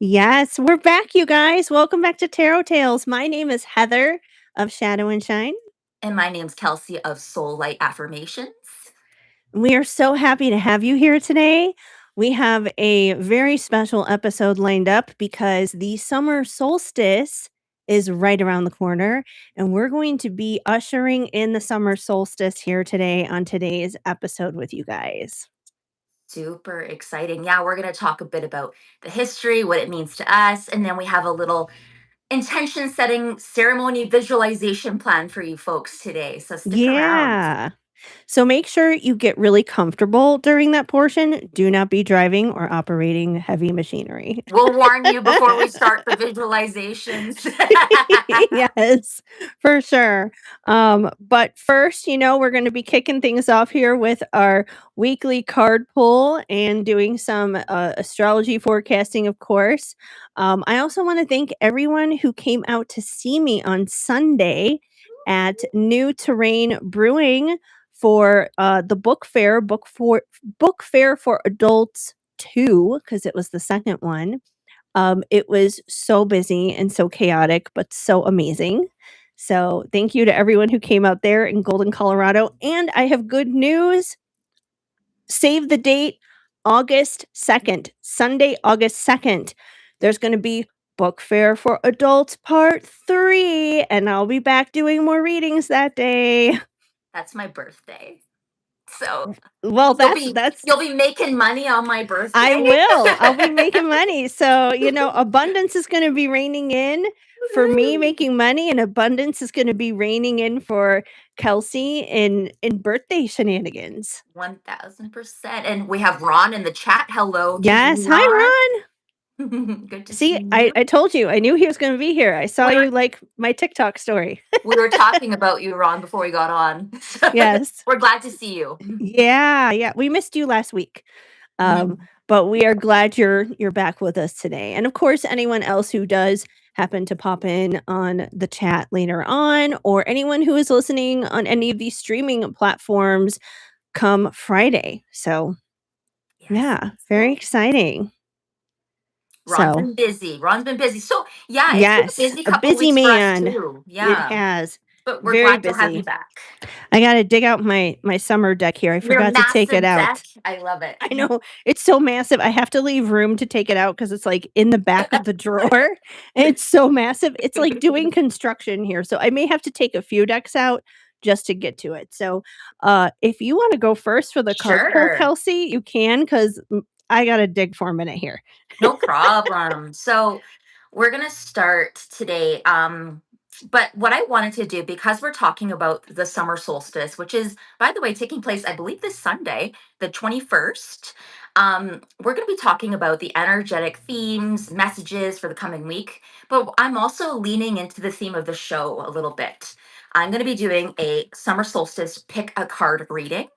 Yes, we're back, you guys. Welcome back to Tarot Tales. My name is Heather of Shadow and Shine. And my name's Kelsey of Soul Light Affirmations. We are so happy to have you here today. We have a very special episode lined up because the summer solstice is right around the corner, and we're going to be ushering in the summer solstice here today on today's episode with you guys. Super exciting. Yeah, we're going to talk a bit about the history, what it means to us, and then we have a little intention setting ceremony visualization plan for you folks today. So stick around. Yeah. So make sure you get really comfortable during that portion. Do not be driving or operating heavy machinery. We'll warn you before we start the visualizations. Yes, for sure. But first, we're going to be kicking things off here with our weekly card pull and doing some astrology forecasting, of course. I also want to thank everyone who came out to see me on Sunday at New Terrain Brewing for the book fair for adults 2 because it was the second one. It was so busy and so chaotic, but so amazing. So thank you to everyone who came out there in Golden, Colorado. And I have good news. Save the date, August 2nd, Sunday, August 2nd. There's going to be Book Fair for Adults Part 3, and I'll be back doing more readings that day. That's my birthday. So Well, that's you'll be making money on my birthday. I will. I'll be making money. So, abundance is going to be raining in for me making money, and abundance is going to be raining in for Kelsey in birthday shenanigans. 1000%. And we have Ron in the chat. Hello. To Yes. you, Hi, Ron. Ron. Good to See, see you. I told you. I knew he was going to be here. I saw you like my TikTok story. We were talking about you, Ron, before we got on. Yes. We're glad to see you. Yeah. We missed you last week. But we are glad you're back with us today. And of course, anyone else who does happen to pop in on the chat later on, or anyone who is listening on any of these streaming platforms come Friday. So Yes. yeah, very exciting. Ron's been busy. So yeah, yes, it's been a busy a couple busy weeks man. for us too. It Yeah. has. But we're Very glad to have busy. you back. I gotta dig out my summer deck here. I forgot to take it out. Deck. I love it. I know. It's so massive. I have to leave room to take it out because it's like in the back of the drawer. And it's so massive. It's like doing construction here. So I may have to take a few decks out just to get to it. So if you want to go first for the card pull, Kelsey, you can because I gotta dig for a minute here. No problem. So we're gonna start today. But what I wanted to do, because we're talking about the summer solstice, which is, by the way, taking place, I believe, this Sunday, the 21st, we're going to be talking about the energetic themes, messages for the coming week. But I'm also leaning into the theme of the show a little bit. I'm going to be doing a summer solstice pick a card reading.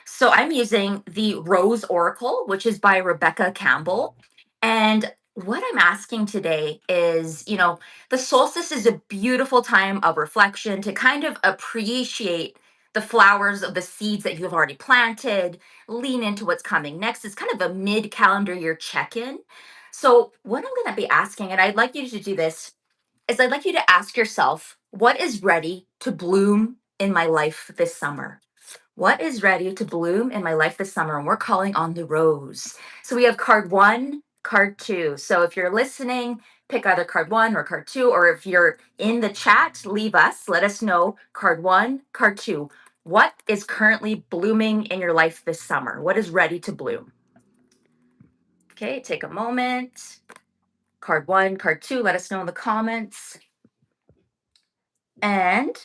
So I'm using the Rose Oracle, which is by Rebecca Campbell. And what I'm asking today is, the solstice is a beautiful time of reflection to kind of appreciate the flowers of the seeds that you have already planted, lean into what's coming next. It's kind of a mid calendar year check in. So, what I'm going to be asking, and I'd like you to do this, is I'd like you to ask yourself, what is ready to bloom in my life this summer? What is ready to bloom in my life this summer? And we're calling on the rose. So we have card 1, card 2. So if you're listening, pick either card 1 or card 2. Or if you're in the chat, let us know card 1, card 2. What is currently blooming in your life this summer? What is ready to bloom? Okay, take a moment. Card 1, card 2, let us know in the comments. And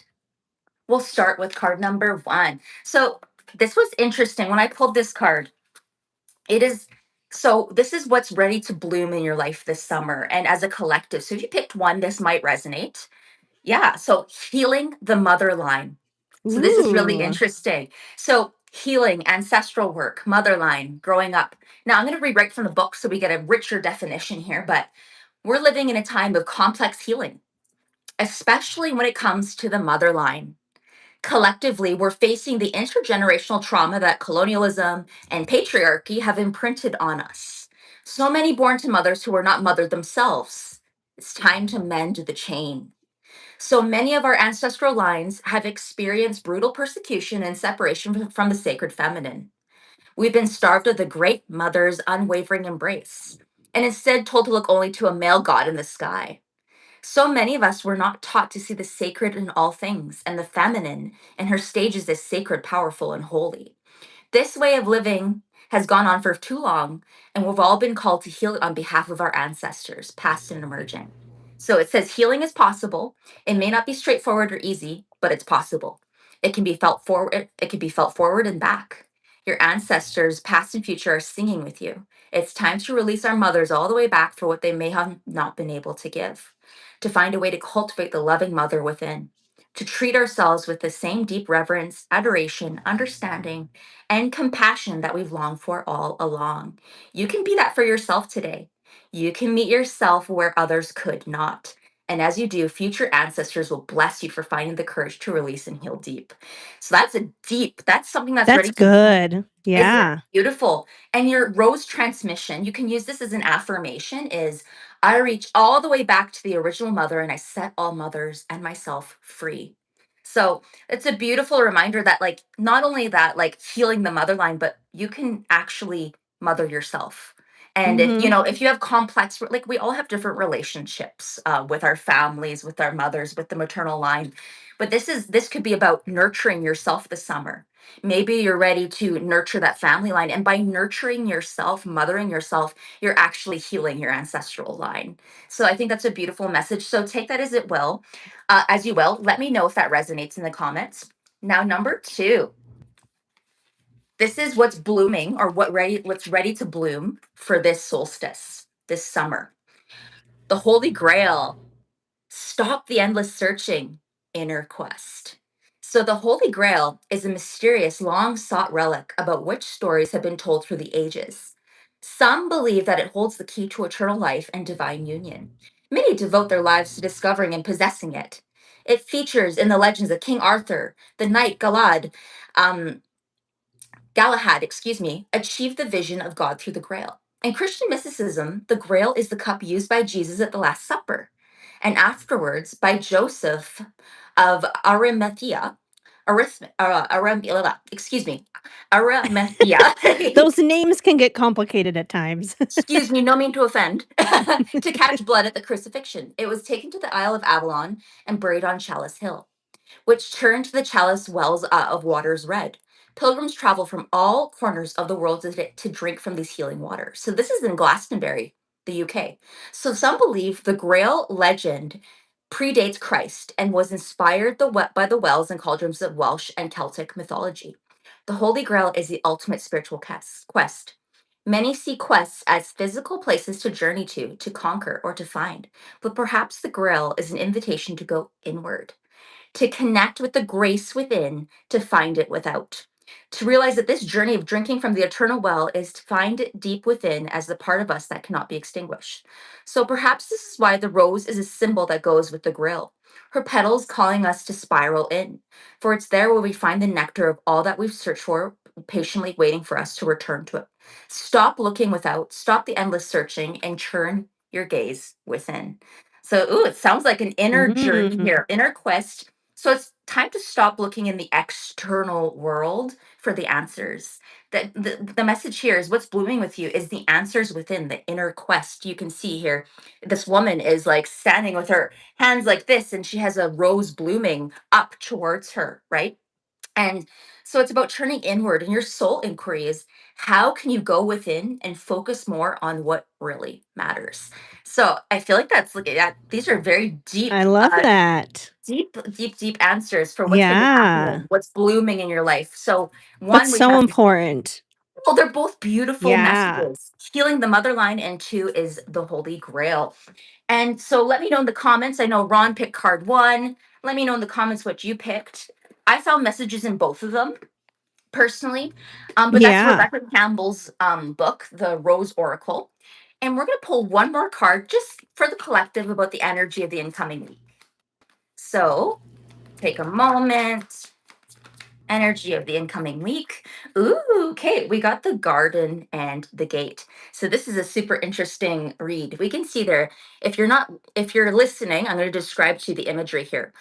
we'll start with card number 1. So this was interesting. When I pulled this card, this is what's ready to bloom in your life this summer and as a collective. So if you picked one, this might resonate. Yeah. So healing the mother line. So this is really interesting. So healing, ancestral work, mother line, growing up. Now I'm going to rewrite from the book so we get a richer definition here, but we're living in a time of complex healing, especially when it comes to the mother line. Collectively, we're facing the intergenerational trauma that colonialism and patriarchy have imprinted on us. So many born to mothers who were not mothered themselves. It's time to mend the chain. So many of our ancestral lines have experienced brutal persecution and separation from the sacred feminine. We've been starved of the great mother's unwavering embrace, and instead told to look only to a male god in the sky. So many of us were not taught to see the sacred in all things and the feminine in her stages as sacred, powerful, and holy. This way of living has gone on for too long, and we've all been called to heal it on behalf of our ancestors, past and emerging. So it says healing is possible. It may not be straightforward or easy, but it's possible. It can be felt forward, it can be felt forward and back. Your ancestors, past and future, are singing with you. It's time to release our mothers all the way back for what they may have not been able to give. To find a way to cultivate the loving mother within. To treat ourselves with the same deep reverence, adoration, understanding, and compassion that we've longed for all along. You can be that for yourself today. You can meet yourself where others could not. And as you do, future ancestors will bless you for finding the courage to release and heal deep. So that's something that's That's ready to bloom. good. Isn't it Yeah. beautiful? And your rose transmission, you can use this as an affirmation is I reach all the way back to the original mother and I set all mothers and myself free. So it's a beautiful reminder that like not only that like healing the mother line, but you can actually mother yourself. And if you Mhm. know if you have complex like we all have different relationships with our families, with our mothers, with the maternal line, but this could be about nurturing yourself this summer. Maybe you're ready to nurture that family line, and by nurturing yourself, mothering yourself, you're actually healing your ancestral line. So I think that's a beautiful message. So take that as you will. Let me know if that resonates in the comments. Now, number two, this is what's blooming or what's ready to bloom for this solstice, this summer. The Holy Grail. Stop the endless searching, inner quest. So, the Holy Grail is a mysterious, long sought relic about which stories have been told through the ages. Some believe that it holds the key to eternal life and divine union. Many devote their lives to discovering and possessing it. It features in the legends of King Arthur, the knight um, Galahad, achieved the vision of God through the Grail. In Christian mysticism, the Grail is the cup used by Jesus at the Last Supper, and afterwards by Joseph of Arimathea, Arimathea. Those names can get complicated at times. Excuse me, no mean to offend, to catch blood at the crucifixion. It was taken to the Isle of Avalon and buried on Chalice Hill, which turned the chalice wells of waters red. Pilgrims travel from all corners of the world to drink from these healing waters. So this is in Glastonbury, the UK. So some believe the Grail legend predates Christ and was inspired by the wells and cauldrons of Welsh and Celtic mythology. The Holy Grail is the ultimate spiritual quest. Many see quests as physical places to journey to conquer, or to find, but perhaps the Grail is an invitation to go inward, to connect with the grace within, to find it without. To realize that this journey of drinking from the eternal well is to find it deep within as the part of us that cannot be extinguished. So perhaps this is why the rose is a symbol that goes with the grill. Her petals calling us to spiral in, for it's there where we find the nectar of all that we've searched for, patiently waiting for us to return to it. Stop looking without, stop the endless searching, and turn your gaze within. So, ooh, it sounds like an inner journey Mm. here, inner quest. So it's time to stop looking in the external world for the answers. The message here is what's blooming with you is the answers within the inner quest. You can see here, this woman is like standing with her hands like this, and she has a rose blooming up towards her, right? And so it's about turning inward, and your soul inquiry is how can you go within and focus more on what really matters? So I feel like that's like that. These are very I love that. deep answers for what's been Yeah. happening, what's blooming in your life. So That's one, we so have important. well, they're both beautiful Yeah. messages. Healing the mother line, and two is the Holy Grail. And so let me know in the comments. I know Ron picked card one. Let me know in the comments what you picked. I found messages in both of them personally. But that's Yeah. Rebecca Campbell's book, The Rose Oracle. And we're going to pull one more card just for the collective about the energy of the incoming week. So take a moment. energy of the incoming week. Ooh, okay, we got the garden and the gate. So this is a super interesting read. We can see there, if you're listening, I'm going to describe to you the imagery here.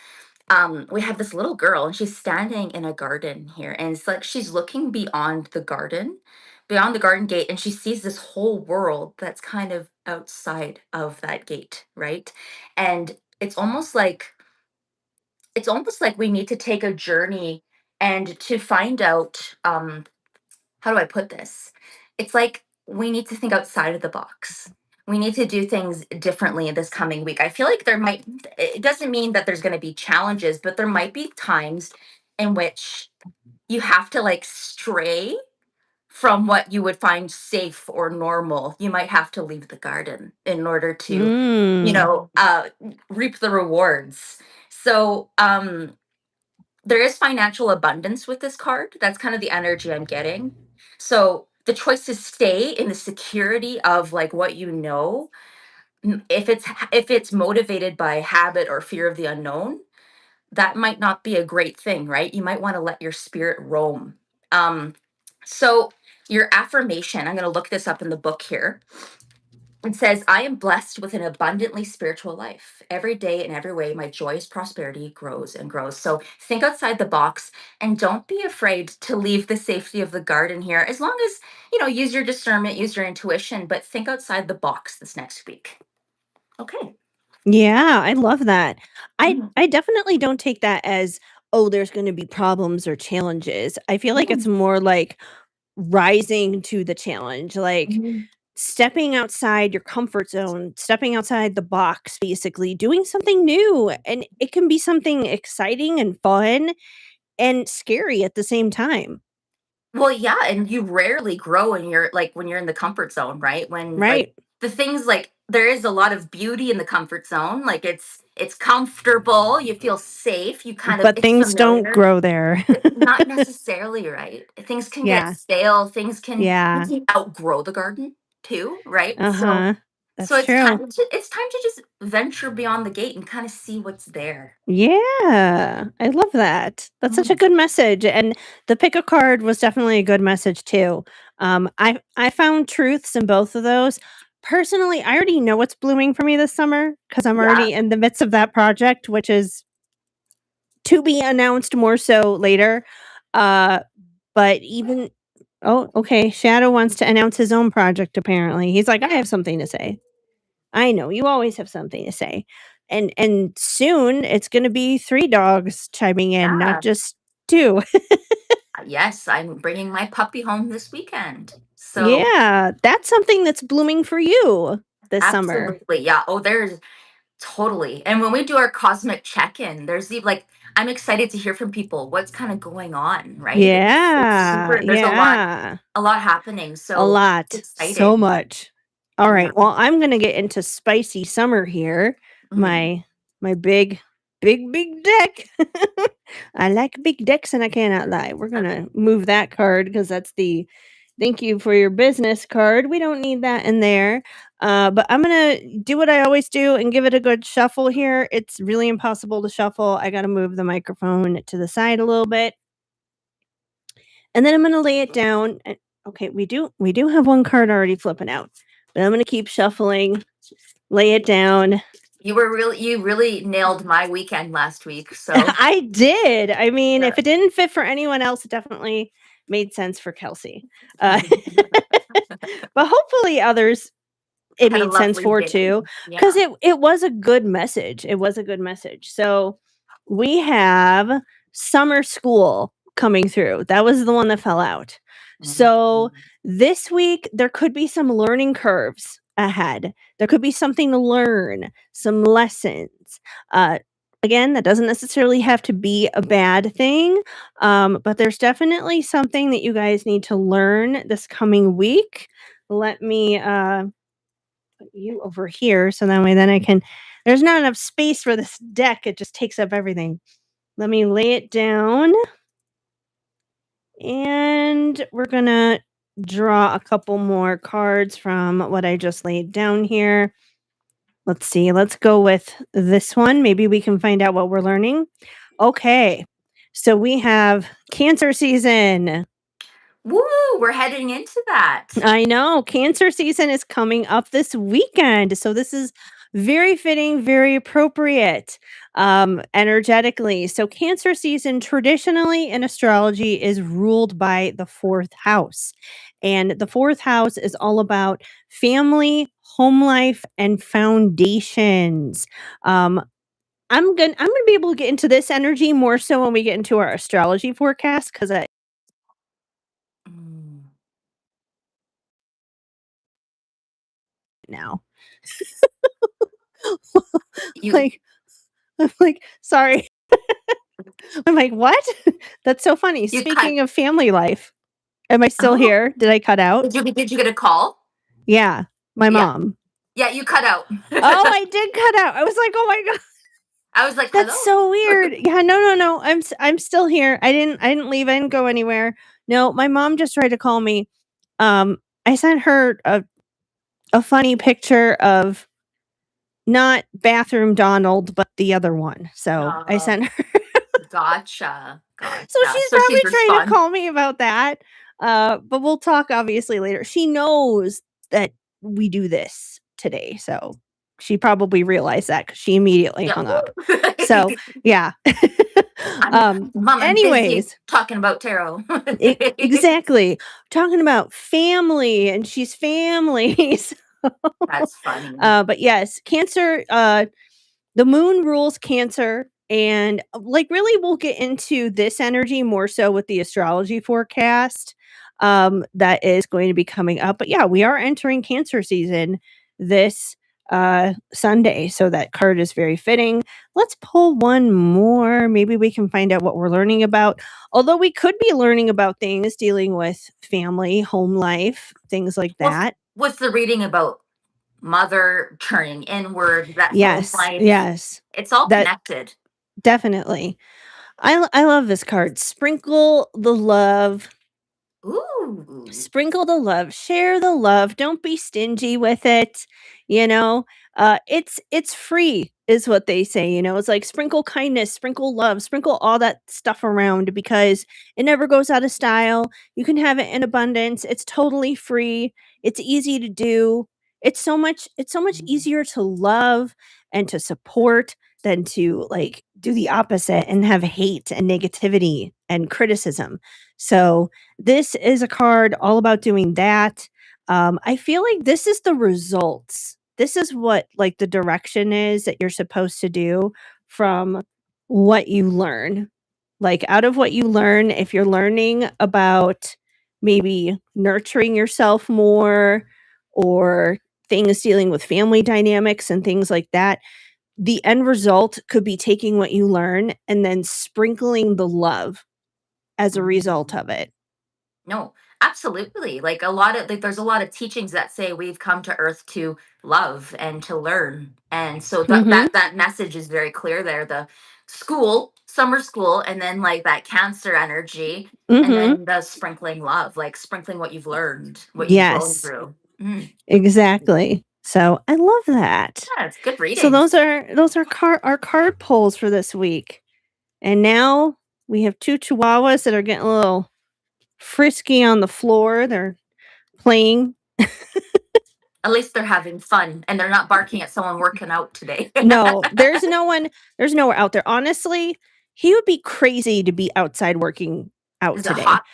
We have this little girl and she's standing in a garden here, and it's like she's looking beyond the garden gate, and she sees this whole world that's kind of outside of that gate, right? And it's almost like we need to take a journey and to find out, how do I put this? It's like we need to think outside of the box. We need to do things differently in this coming week. I feel like it doesn't mean that there's going to be challenges, but there might be times in which you have to like stray from what you would find safe or normal. You might have to leave the garden in order to, you Mm. know, reap the rewards. So, there is financial abundance with this card. That's kind of the energy I'm getting. So the choice to stay in the security of like what you know, if it's motivated by habit or fear of the unknown, that might not be a great thing, right? You might want to let your spirit roam. Um, so your affirmation, I'm going to look this up in the book here. It says, I am blessed with an abundantly spiritual life. Every day in every way, my joyous prosperity grows and grows. So think outside the box and don't be afraid to leave the safety of the garden here. As long as, use your discernment, use your intuition, but think outside the box this next week. Okay. Yeah, I love that. I Mhm. I definitely don't take that as, "Oh, there's gonna be problems or challenges." I feel like it's Mhm. more like rising to the challenge, like Mhm. stepping outside your comfort zone, stepping outside the box, basically, doing something new, and it can be something exciting and fun and scary at the same time, Well, yeah, and you rarely grow when you're in the comfort zone, right? When like right? the things like there is a lot of beauty in the comfort zone. Like it's comfortable, you feel safe, But it's things don't familiar. grow there. Not necessarily, right? Things can get Yeah, stale, you yeah, can outgrow the garden too, right? So uh-huh. so That's true. it's time to just venture beyond the gate and kind of see what's there. Yeah, I love that. That's such a Mhm. good message, and the pick a card was definitely a good message too. I found truths in both of those. Personally, I already know what's blooming for me this summer because 'cause I'm Yeah. already in the midst of that project, which is to be announced more so later. Uh, but even oh, okay, Shadow wants to announce his own project apparently. He's like, "I have something to say." I know, you always have something to say. And soon it's gonna be 3 dogs chiming in, not Yeah. just 2. Yes, I'm bringing my puppy home this weekend. So Yeah, that's something that's blooming for you this summer. absolutely. Yeah. Oh, there's totally. And when we do our cosmic check-in, I'm excited to hear from people what's kind of going on, right? It's Yeah, super there's yeah. a lot happening. A So lot, it's so exciting. much. Alright, Yeah. well, I'm gonna get into spicy summer here. Mhm. My big deck. I like big decks and I cannot lie. We're gonna move that card because that's the "Thank you for your business" card. We don't need that in there. But I'm gonna do what I always do and give it a good shuffle here. It's really impossible to shuffle. I gotta move the microphone to the side a little bit. And then I'm gonna lay it down and okay, we do have 1 card already flipping out, but I'm gonna keep shuffling, lay it down. You really nailed my weekend last week. So I did. I mean, yeah. if it didn't fit for anyone else, it definitely made sense for Kelsey. Uh, but hopefully others it Had a made sense lovely for day. too, because Yeah. it was a good message. It was a good message. So, we have summer school coming through. That was the one that fell out. So, Mhm. this week, there could be some learning curves ahead. There could be something to learn, some lessons. Uh, again, that doesn't necessarily have to be a bad thing, but there's definitely something that you guys need to learn this coming week. Let me, put you over here so that way then I can there's not enough space for this deck, it just takes up everything. Let me lay it down, and we're gonna draw a couple more cards from what I just laid down here. Let's see, let's go with this one, maybe we can find out what we're learning. Okay. So we have Cancer season. Woo! We're heading into that. I know. Cancer season is coming up this weekend. So this is very fitting, very appropriate energetically. So Cancer season traditionally in astrology is ruled by the fourth house. And the fourth house is all about family, home life, and foundations. Um, I'm gonna be able to get into this energy more so when we get into our astrology forecast because I Mm. now. You Like I'm like, sorry. I'm like, "What?" That's so funny. you cut. Speaking of family life, am I still Oh, here? Did I cut out? did you get a call? Yeah, my Yeah. mom. Yeah, you cut out. Oh, I did cut out. I was like, "Oh my god, I was like, that's "Hello?" so weird." Yeah, no. I'm still here. I didn't leave. I didn't go anywhere. No, my mom just tried to call me. I sent her a funny picture of not bathroom Donald, but the other one. So I Oh, sent her. gotcha. So Gotcha. she's So probably she's trying to respond. call me about that. But we'll talk obviously later. She knows that we do this today. So she probably realized that because she immediately Yeah. hung up. So yeah. Mom, I'm busy Anyways, talking about tarot. exactly. Talking about family and she's family. That's funny. But yes, Cancer, the moon rules Cancer. And like, really, we'll get into this energy more so with the astrology forecast that is going to be coming up. But yeah, we are entering Cancer season this Sunday. So that card is very fitting. Let's pull one more. Maybe we can find out what we're learning about. Although we could be learning about things dealing with family, home life, things like What's that. what's the reading about? Mother turning inward, that home Yes, life. yes. It's all That connected. definitely. I love this card. Sprinkle the love. Ooh. Sprinkle the love, share the love, don't be stingy with it, you know? It's free is what they say, it's like sprinkle kindness, sprinkle love, sprinkle all that stuff around because it never goes out of style. You can have it in abundance. It's totally free. It's easy to do. It's so much Mhm. easier to love and to support than to like do the opposite and have hate and negativity and criticism. So this is a card all about doing that. I feel like this is the results. This is what like the direction is that you're supposed to do from what you learn. Like out of what you learn, if you're learning about maybe nurturing yourself more or things dealing with family dynamics and things like that, the end result could be taking what you learn and then sprinkling the love as a result Mhm. of it. No, absolutely. Like a lot of like there's a lot of teachings that say we've come to earth to love and to learn. And so that Mhm. that message is very clear there. The school, summer school, and then like that cancer energy, and Mhm. then the sprinkling love, like sprinkling what you've learned, what you've grown Yes, through. Mm. exactly. So, I love that. Yeah, it's good So reading. those are our card pulls for this week. And now we have 2 chihuahuas that are getting a little frisky on the floor. They're playing. At least they're having fun and they're not barking at someone working out today. No, there's nowhere out there. Honestly, he would be crazy to be outside working out Is it today. hot?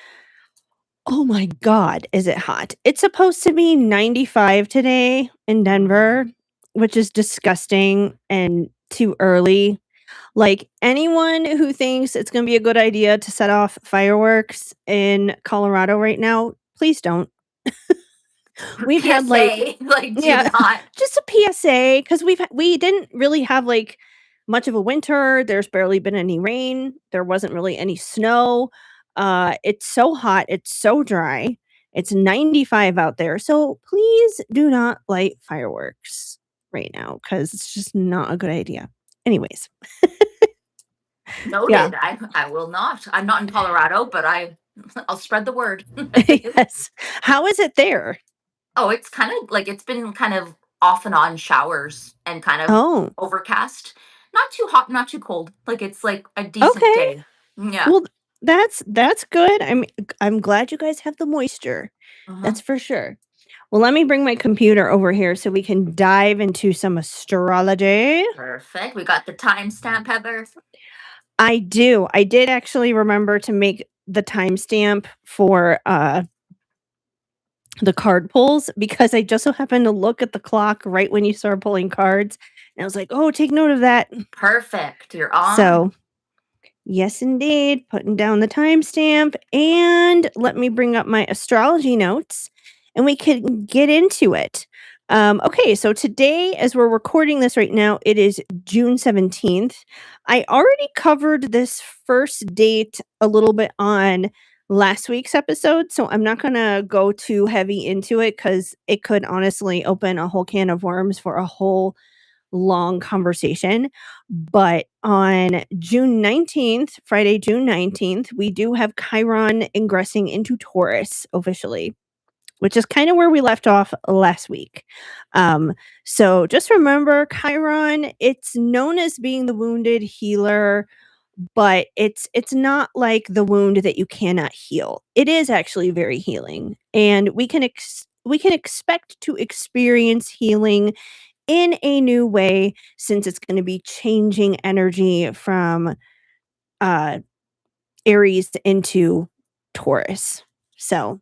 Oh my god, is it hot? It's supposed to be 95 today in Mm. Denver, which is disgusting and too early. Like, anyone who thinks it's gonna be a good idea to set off fireworks in Colorado right now, please don't. We've had, like PSA, like do yeah, not. just a PSA because we didn't really have, like, much of a winter. There's barely been any rain. There wasn't really any snow. It's so hot, it's so dry. It's 95 out there, so please do not light fireworks right now because it's just not a good idea. Anyways, yeah. Noted. I will not. I'm not in Colorado, but I'll spread the word. Yes. How is it there? Oh, it's kind of like it's been kind of off and on showers and kind of Oh, overcast. Not too hot, not too cold. Like it's like a decent okay. day. Yeah. Well, that's good. I'm glad you guys have the moisture. Hmm. That's for sure. Well, let me bring my computer over here so we can dive into some astrology. Perfect. We got the timestamp, Heather. I do. I did actually remember to make the timestamp for the card pulls because I just so happened to look at the clock right when you started pulling cards. And I was like, oh, take note of that. Perfect. You're on. So yes, indeed. Putting down the timestamp. And let me bring up my astrology notes and we can get into it. Okay, so today, as we're recording this right now, it is June 17th. I already covered this first date a little bit on last week's episode, so I'm not going to go too heavy into it because it could honestly open a whole can of worms for a whole long conversation. But on June 19th, Friday, June 19th, we do have Chiron ingressing into Taurus officially, which is kind of where we left off last week. Um, so just remember Chiron, it's known as being the wounded healer, but it's not like the wound that you cannot heal. It is actually very healing. And we can expect to experience healing in a new way since it's gonna be changing energy from, uh, Aries into Taurus. So,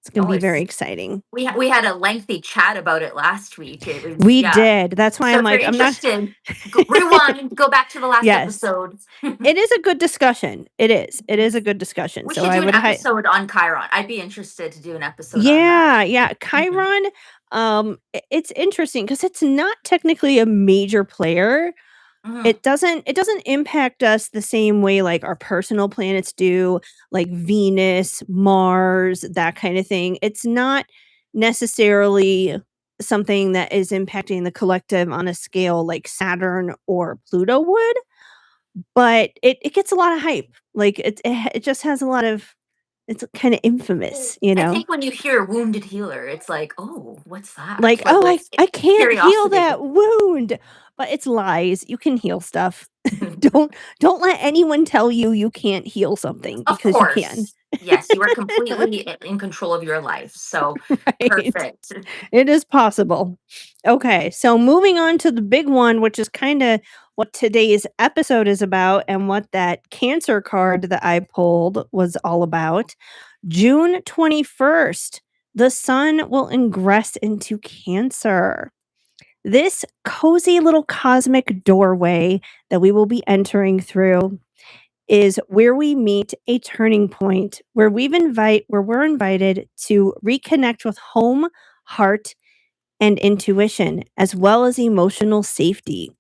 it's gonna Oh, be very it's exciting. we had a lengthy chat about it last week. It was, We yeah. did. That's why So I'm if you're like, I'm not interested, rewind, go back to the last Yes. episode. It is a good discussion. It is. It is a good discussion. We So should I do an would episode on Chiron. I'd be interested to do an episode on that. Yeah, yeah. Mhm. Chiron, it's interesting because it's not technically a major player. Mhm. It doesn't impact us the same way like our personal planets do, like Venus, Mars, that kind of thing. It's not necessarily something that is impacting the collective on a scale like Saturn or Pluto would, but it gets a lot of hype. Like it just has a lot of it's kind of Well, infamous, you I know? think when you hear wounded healer, it's like, oh, what's that? Like, Like, "Oh, let's I can't heal curiosity. that wound." But it's lies. You can heal stuff. Don't let anyone tell you you can't heal something Of because you can. course. Yes, you are completely in control of your life. So Right? perfect. It is possible. Okay, so moving on to the big one, which is kinda what today's episode is about and what that Cancer card that I pulled was all about. June 21st, the sun will ingress into Cancer. This cozy little cosmic doorway that we will be entering through is where we meet a turning point where we're invited to reconnect with home, heart, and intuition as well as emotional safety.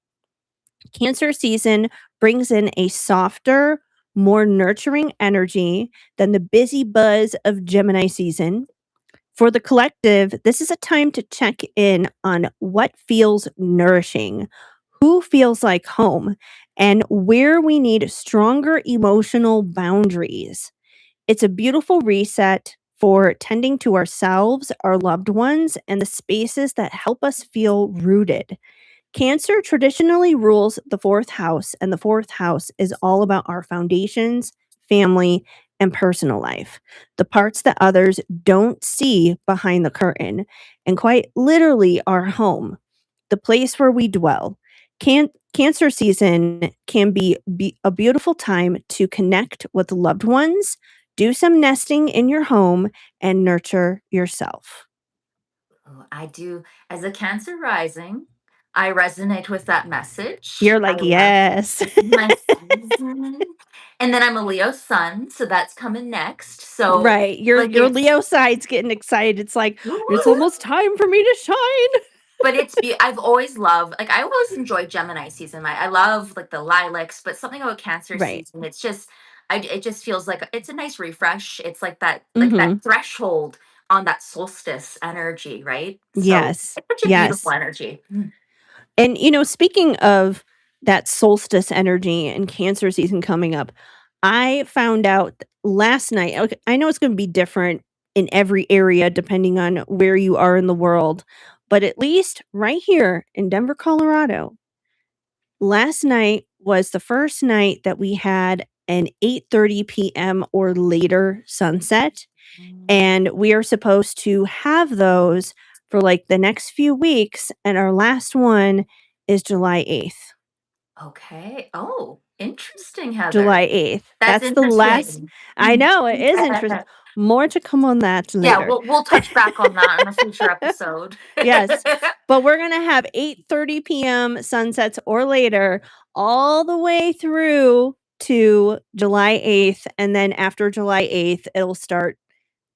Cancer season brings in a softer, more nurturing energy than the busy buzz of Gemini season. For the collective, this is a time to check in on what feels nourishing, who feels like home, and where we need stronger emotional boundaries. It's a beautiful reset for tending to ourselves, our loved ones, and the spaces that help us feel rooted. Cancer traditionally rules the fourth house, and the fourth house is all about our foundations, family, and personal life. The parts that others don't see behind the curtain, and quite literally our home, the place where we dwell. Cancer season can be a beautiful time to connect with loved ones, do some nesting in your home, and nurture yourself. Oh, I do. As a Cancer rising, I resonate with that message. You're I like, love yes. this is my season. And then I'm a Leo sun, so that's coming next. So, Right, like, your it's Leo side's getting excited, it's like, "It's woo. almost time for me to shine." But I've always loved, like, I always enjoyed Gemini season. I love like the lilacs, but something about Cancer Right. season, it's just, it just feels like it's a nice refresh. It's like that Mhm. threshold on that solstice energy, right? So Yes, it's such a beautiful yes. energy. And, speaking of that solstice energy and Cancer season coming up, I found out last night okay, I know it's gonna be different in every area depending on where you are in the world, but at least right here in Denver, Colorado, last night was the first night that we had an 8:30 p.m. or later sunset, and we are supposed to have those for, like, the next few weeks, and our last one is July 8th. Okay. Oh, interesting, Heather. July 8th. That's That's the last. interesting. I know, it is interesting. More to come on that Yeah, later. we'll touch back on that in a future episode. Yes, but we're gonna have 8:30 p.m. sunsets or later all the way through to July 8th, and then after July 8th,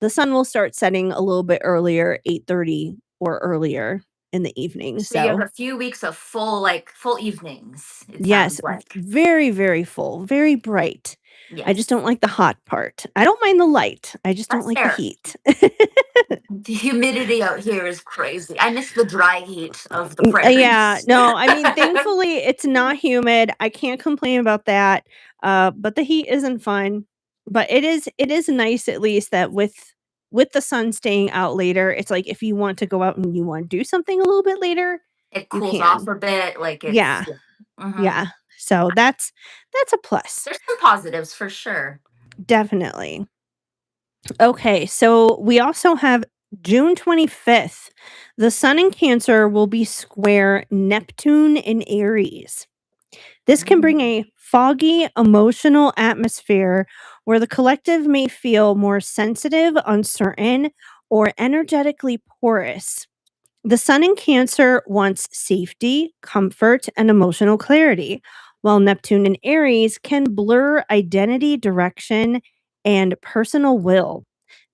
the sun will start setting a little bit earlier, 8:30 or earlier in the evening, So you have so a few weeks of full, like, full evenings, it yes, sounds like. very, very full, very bright. I just Yes, don't like the hot part. I don't mind the light, I just don't that's like the fair. heat. The humidity out here is crazy. I miss the dry heat of the Yeah, prairies. no, I mean, thankfully, it's not humid, I can't complain about that, but the heat isn't fun, but it is nice at least that with the sun staying out later, it's like if you want to go out and you wanna do something a little bit later, It you cools off can. a bit, like, it's Yeah, yeah. Mhm. yeah, so that's a plus, There's some positives for sure. definitely. Okay, so we also have June 25th. The sun in Cancer will be square Neptune in Aries. This can bring Mm. a foggy, emotional atmosphere where the collective may feel more sensitive, uncertain, or energetically porous. The sun in Cancer wants safety, comfort, and emotional clarity, while Neptune in Aries can blur identity, direction, and personal will.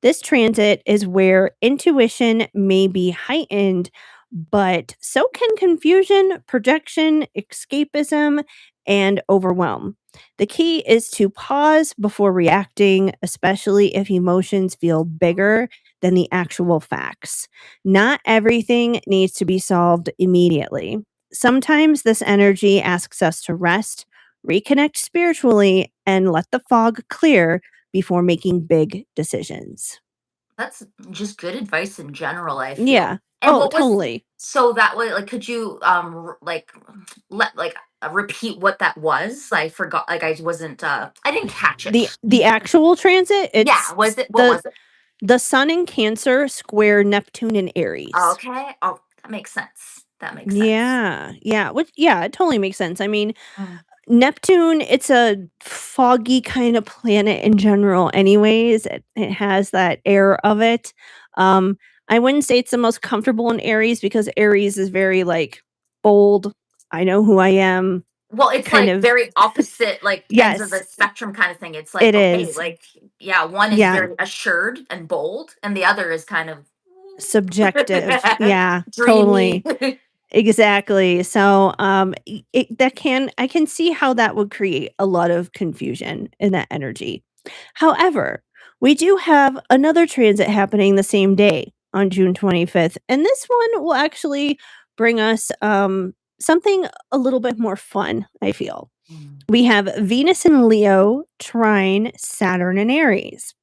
This transit is where intuition may be heightened, but so can confusion, projection, escapism, and overwhelm. The key is to pause before reacting, especially if emotions feel bigger than the actual facts. Not everything needs to be solved immediately. Sometimes this energy asks us to rest, reconnect spiritually, and let the fog clear before making big decisions. That's just good advice in general, I feel. Yeah. And Oh, what was totally. so that way, like, could you like let like repeat what that was? I forgot, like, I wasn't I didn't catch The it. the actual transit, Yeah, was it what was it? the sun in Cancer square Neptune in Aries. Okay. Oh, that makes sense. That makes sense. Yeah. Yeah, which yeah, it totally makes sense. I mean, Mm. Neptune, it's a foggy kind of planet in general anyways. It has that air of it. Um, I wouldn't say it's the most comfortable in Aries because Aries is very, like, bold, I know who I am, Well, it's kind like of. very opposite, like, ends of Yes, the spectrum kind of thing. It's like, it okay, is. like, yeah, one is Yeah, very assured and bold, and the other is kind of subjective. Yeah, dreamy. totally. Exactly. So, that can I can see how that would create a lot of confusion in that energy. However, we do have another transit happening the same day on June 25th, and this one will actually bring us something a little bit more fun, I feel. Mm. We have Venus in Leo trine Saturn in Aries.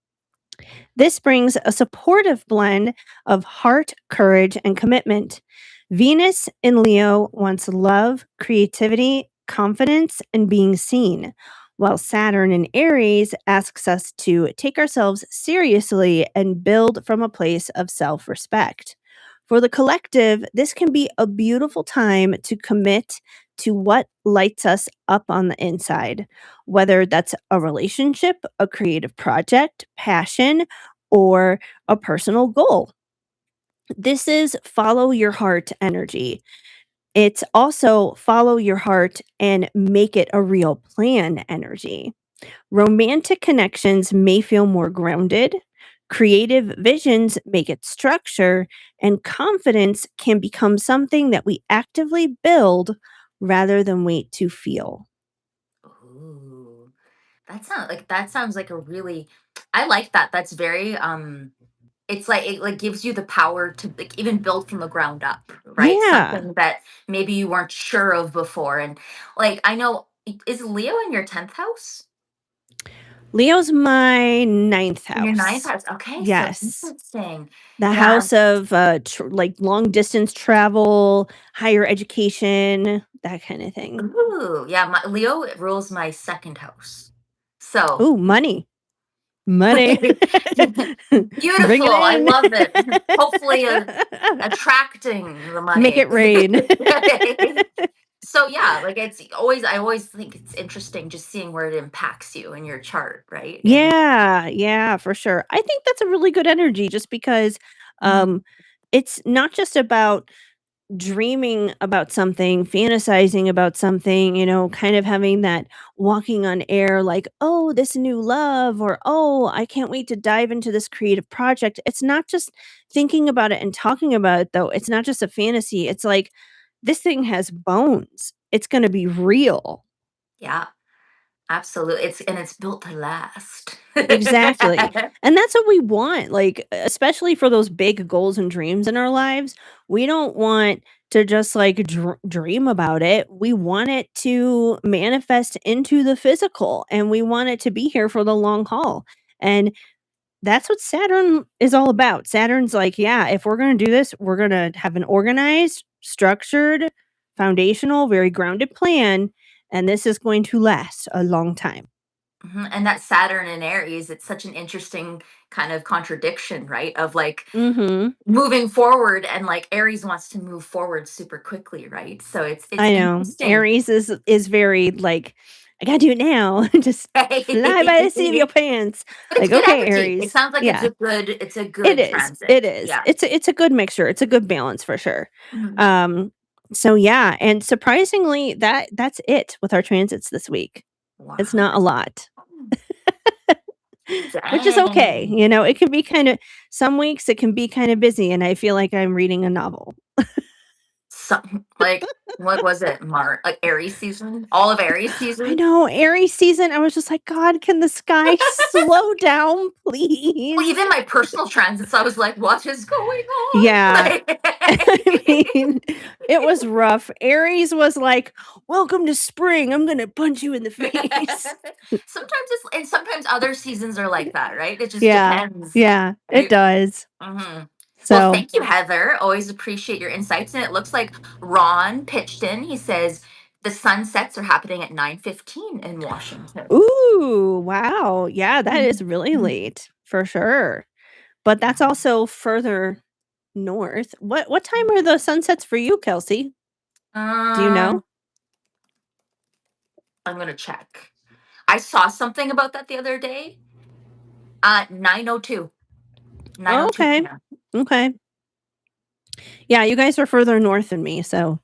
This brings a supportive blend of heart, courage, and commitment. Venus in Leo wants love, creativity, confidence, and being seen, while Saturn in Aries asks us to take ourselves seriously and build from a place of self respect. For the collective, this can be a beautiful time to commit to what lights us up on the inside, whether that's a relationship, a creative project, passion, or a personal goal. This is follow your heart energy. It's also follow your heart and make it a real plan energy. Romantic connections may feel more grounded. Creative visions make it structure, and confidence can become something that we actively build rather than wait to feel. Ooh, that sounds like a really I like that. That's very it's like it like gives you the power to, like, even build from the ground up, right? Yeah. Something that maybe you weren't sure of before. And, like, I know, is Leo in your 10th house? Leo's my ninth In your ninth house. house. Okay, so Yes. interesting. The Yeah. house of, like, long distance travel, higher education, that kinda thing. Ooh, yeah, my Leo rules my second house. So Ooh, money. Money. Bring beautiful. it I in. love it. Hopefully, attracting the Make money. it rain. So yeah, like I always think it's interesting just seeing where it impacts you in your chart, right? And Yeah, yeah, for sure. I think that's a really good energy just because, mhm, um, it's not just about dreaming about something, fantasizing about something, kind of having that walking on air like, "Oh, this new love," or, "Oh, I can't wait to dive into this creative project." It's not just thinking about it and talking about it, though. It's not just a fantasy. It's like, this thing has bones. It's gonna be real. yeah, absolutely. It's built to last. Exactly. And that's what we want, like, especially for those big goals and dreams in our lives. We don't want to just like dream about it. We want it to manifest into the physical and we want it to be here for the long haul. And that's what Saturn is all about. Saturn's like, yeah, if we're going to do this, we're going to have an organized, structured, foundational, very grounded plan. And this is going to last a long time. And that Saturn and Aries, it's such an interesting kind of contradiction, right? Of like Mhm. moving forward, and like Aries wants to move forward super quickly, right? So it's I know. interesting. Aries is very like, "I gotta do it now." Just But fly by the seat of your pants. it's Like, good "Okay, energy. It Aries." sounds like Yeah, it's a it good is, transit. it is. Yeah. It's a good mixture, it's a good balance for sure. Mhm. Um, so yeah, and surprisingly, that's it with our transits this week. It's Wow. not a lot, which is okay, Dang. it can be kinda some weeks it can be kinda busy, and I feel like I'm reading a novel. Something like what was it? Like Aries season? All of Aries I season? know, Aries season, I was just like, "God, can the sky slow down, Well, please?" even my personal transits, I was like, what is going on? Yeah. I Like, mean, it was rough. Aries was like, "Welcome to spring, I'm gonna punch you in the face." sometimes other seasons are like that, right? It just Yeah, depends. yeah, it Right? does. hmm Well, So thank you, Heather. Always appreciate your insights. And it looks like Ron pitched in. He says the sunsets are happening at 9:15 in Washington. ooh, wow, yeah, that is Mhm. really Mhm. late, for sure. But Yeah. that's also further north. What time are the sunsets for you, Kelsey? Do you Um, know? I'm gonna check. I saw something about that the other day. 9:02. Oh, 9:02 okay. p.m. Okay. Yeah, you guys are further north than me, so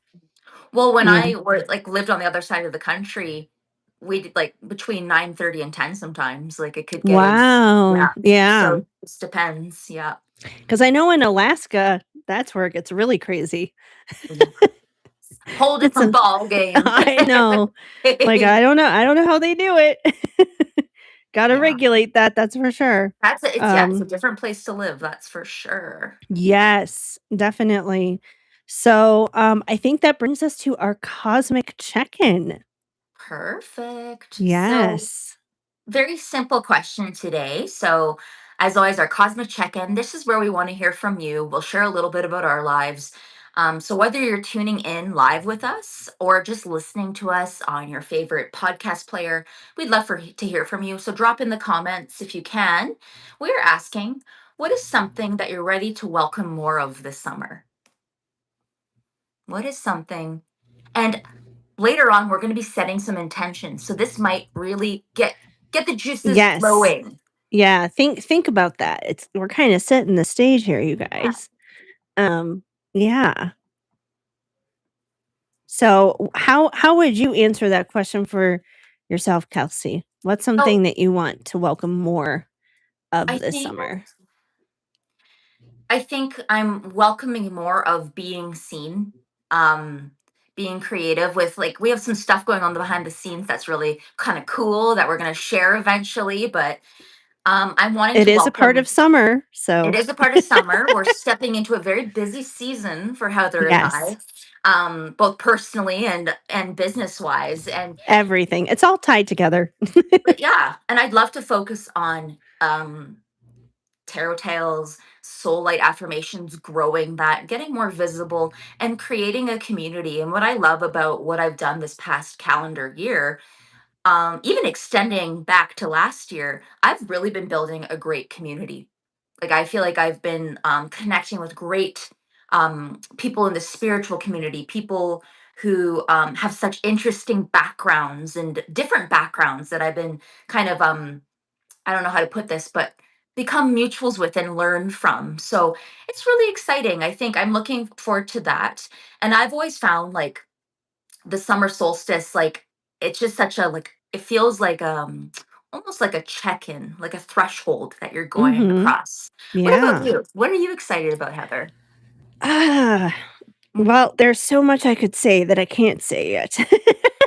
Well, when yeah. I like lived on the other side of the country, we did like between 9:30 and 10 sometimes. Like it could get as Wow, yeah. yeah. So it just depends. Yeah. 'Cause I know in Alaska, that's where it gets really crazy. Yeah. Whole It's different an ball game. I know. Like, I don't know how they do it. Gotta Yeah. regulate that, that's for sure. It's a Um, different place to live, that's for sure. yes, definitely. So, I think that brings us to our cosmic check-in. Perfect. So Yes. very simple question today. So, as always, our cosmic check in. This is where we want to hear from you. We'll share a little bit about our lives. So, whether you're tuning in live with us or just listening to us on your favorite podcast player, we'd love to hear from you. So, drop in the comments if you can. We're asking, what is something that you're ready to welcome more of this summer? What is something? And later on, we're going to be setting some intentions. So, this might really get the juices Yes. flowing. Yeah, think about that. It's we're kinda setting the stage here, you Yeah. guys. Yeah. So, how would you answer that question for yourself, Kelsey? What's So something that you want to welcome more of I this think summer? I think I'm welcoming more of being seen, um, being creative with like we have some stuff going on behind the scenes that's really kind of cool that we're gonna share eventually. But I'm wanting It to is a part of welcome. summer, It so is a part of summer. We're stepping into a very busy season for Heather and yes, I, both personally and business wise. And everything. It's all tied together. but yeah, and I'd love to focus on tarot tales, soul light affirmations, growing that, getting more visible, and creating a community. And what I love about what I've done this past calendar year, Even extending back to last year, I've really been building a great community. Like I feel like I've been connecting with great people in the spiritual community, people who have such interesting backgrounds and different backgrounds that I've been kind of I don't know how to put this, but become mutuals with and learn from. So it's really exciting. I think I'm looking forward to that. And I've always found like the summer solstice, like it's just such a like it feels like almost like a check-in, like a threshold that you're going Mhm. across. What about Yeah. you? What are you excited about, Heather? Ah, Mm, well, there's so much I could say that I can't say yet.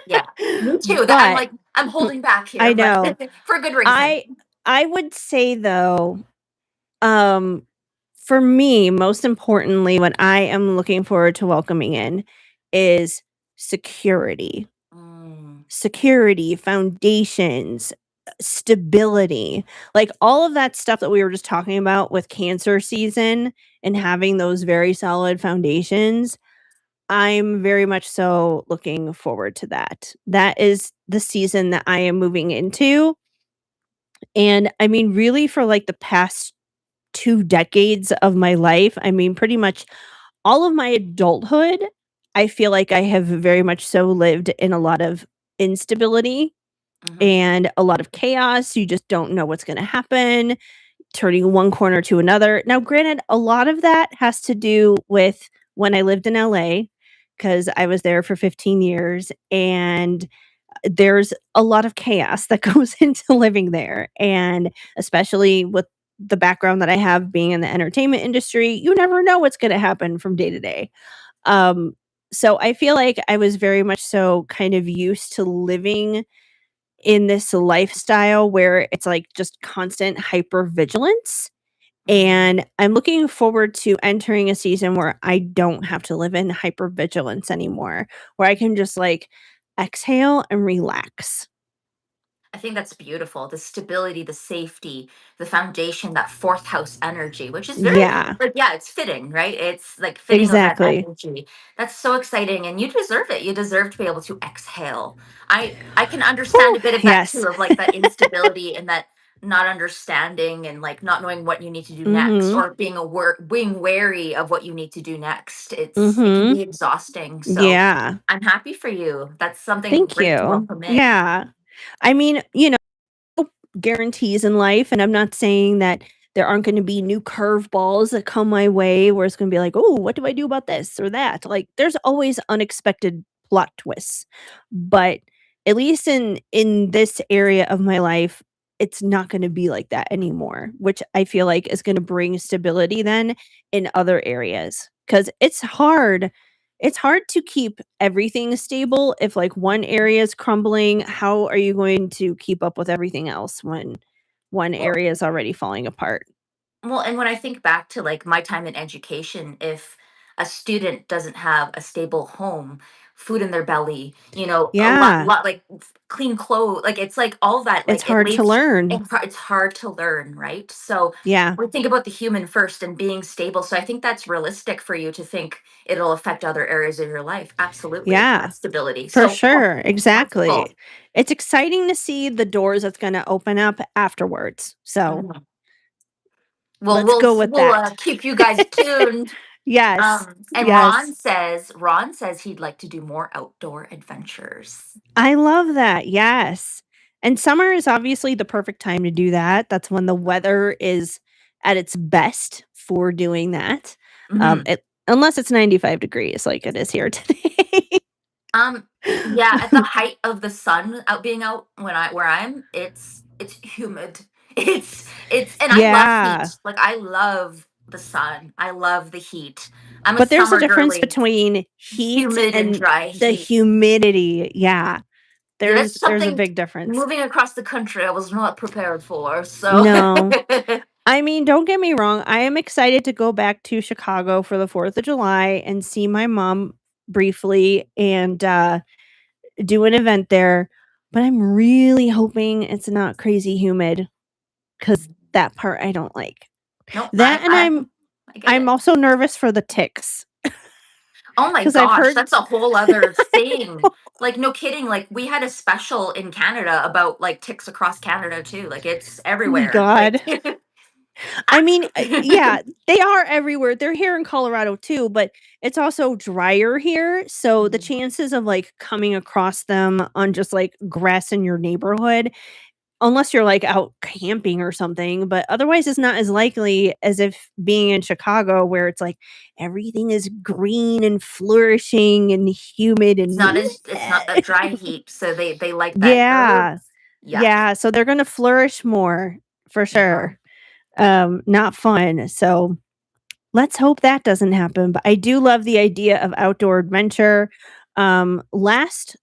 yeah, me too. That I'm But like I'm holding back here, I but know. for a good reason. I I would say though, um, for me, most importantly, what I am looking forward to welcoming in is security. Mm, Security, foundations, stability, like all of that stuff that we were just talking about with Cancer season and having those very solid foundations. I'm very much so looking forward to that. That is the season that I am moving into. And I mean, really, for like the past 2 decades of my life, I mean, pretty much all of my adulthood, I feel like I have very much so lived in a lot of instability hmm and a lot of chaos. You just don't know what's going to happen, turning one corner to another. Now, granted, a lot of that has to do with when I lived in LA because I was there for 15 years and there's a lot of chaos that goes into living there. And especially with the background that I have being in the entertainment industry, you never know what's going to happen from day to day. Um, so I feel like I was very much so kind of used to living in this lifestyle where it's like just constant hyper vigilance. hmm And I'm looking forward to entering a season where I don't have to live in hypervigilance anymore, where I can just like exhale and relax. I think that's beautiful. The stability, the safety, the foundation, that fourth house energy, which is very Yeah, like yeah, it's fitting, right? It's like fitting of that exactly. energy. That's so exciting, and you deserve it. You deserve to be able to exhale. I can understand Whew, a bit of that too, yes. of like that instability and that not understanding and like not knowing what you need to do next, Mhm. or being wary of what you need to do next. It can be Mhm. exhausting. So Yeah. I'm happy for you. That's something Thank great to you. welcome in. Yeah. I mean, guarantees in life, and I'm not saying that there aren't gonna be new curveballs that come my way where it's gonna be like, "Oh, what do I do about this or that?" Like, there's always unexpected plot twists, but at least in this area of my life, it's not gonna be like that anymore, which I feel like is gonna bring stability then in other areas. Because it's hard to keep everything stable if, like, one area is crumbling. How are you going to keep up with everything else when one Well, area is already falling apart? Well, and when I think back to like my time in education, if a student doesn't have a stable home, food in their belly, a Yeah, lot like clean clothes, like it's like all that, it's like it hard to leads, learn. it's hard to learn, right? So Yeah, we think about the human first and being stable. So I think that's realistic for you to think it'll affect other areas of your life. Absolutely. yeah, That stability. for So cool. sure, exactly. Wonderful. It's exciting to see the doors that's gonna open up afterwards, so Mhm. Well, let's go with we'll that. keep you guys tuned. Yes, And yes. Ron says he'd like to do more outdoor adventures. I love that, yes. And summer is obviously the perfect time to do that. That's when the weather is at its best for doing that. Mhm. It unless it's 95 degrees like it is here today. Um, yeah, at the height of the sun out being out where I'm, it's humid. And I love Yeah, heat. Like I love the sun. I love the heat. I'm a but there's a summer difference girly. between heat Humid and and dry the heat. humidity. Yeah, Yeah, that's there's a something big difference. moving across the country I was not prepared for. So No. I mean, don't get me wrong, I am excited to go back to Chicago for the 4th of July and see my mom briefly and, do an event there, but I'm really hoping it's not crazy humid because that part I don't like. no, That and I get I'm it. also nervous for the ticks. Oh my 'Cause I've gosh, heard that's a whole other thing. Like, no kidding, like, we had a special in Canada about, like, ticks across Canada too, like, it's oh my everywhere, like, god. I mean, actually. yeah, they are everywhere. They're here in Colorado too, but it's also drier here, so the Mhm. chances of, like, coming across them on just, like, grass in your neighborhood, unless you're, like, out camping or something, but otherwise it's not as likely as if being in Chicago where it's, like, everything is green and flourishing and humid and It's not that dry heat, so they like that, "Ugh, yeah. yuck." Yeah, so they're gonna flourish more for Yeah. sure. Not fun, so let's hope that doesn't happen, but I do love the idea of outdoor adventure. Last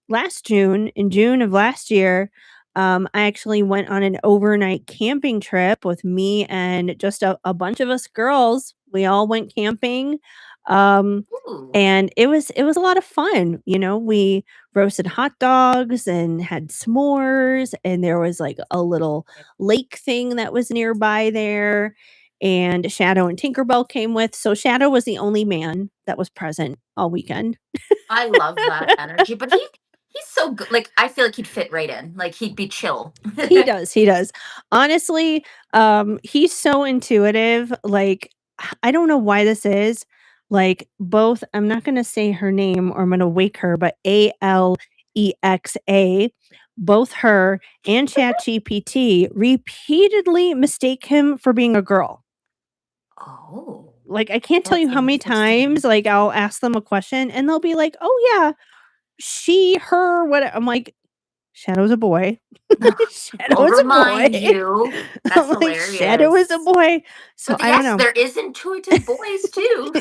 June, in June of last year, I actually went on an overnight camping trip with me and just a bunch of us girls. We all went camping, um, Ooh, and it was a lot of fun, we roasted hot dogs and had s'mores, and there was, like, a little lake thing that was nearby there, and Shadow and Tinkerbell came with, so Shadow was the only man that was present all weekend. I love that energy, but he's so good, like, I feel like he'd fit right in, like, he'd be chill. He does, he does. Honestly, he's so intuitive, like, I don't know why this is, like, both I'm not gonna say her name or I'm gonna wake her, but Alexa, both her and ChatGPT repeatedly mistake him for being a girl. Oh, Like, I can't tell that's you how many interesting. times, like, I'll ask them a question and they'll be like, "Oh, yeah, she, her, what" I'm like, "Shadow's a boy. Shadow I'll is a boy." remind you. That's I'm like, "Shadow is a hilarious. boy." So, But I don't yes, know. there is intuitive boys too.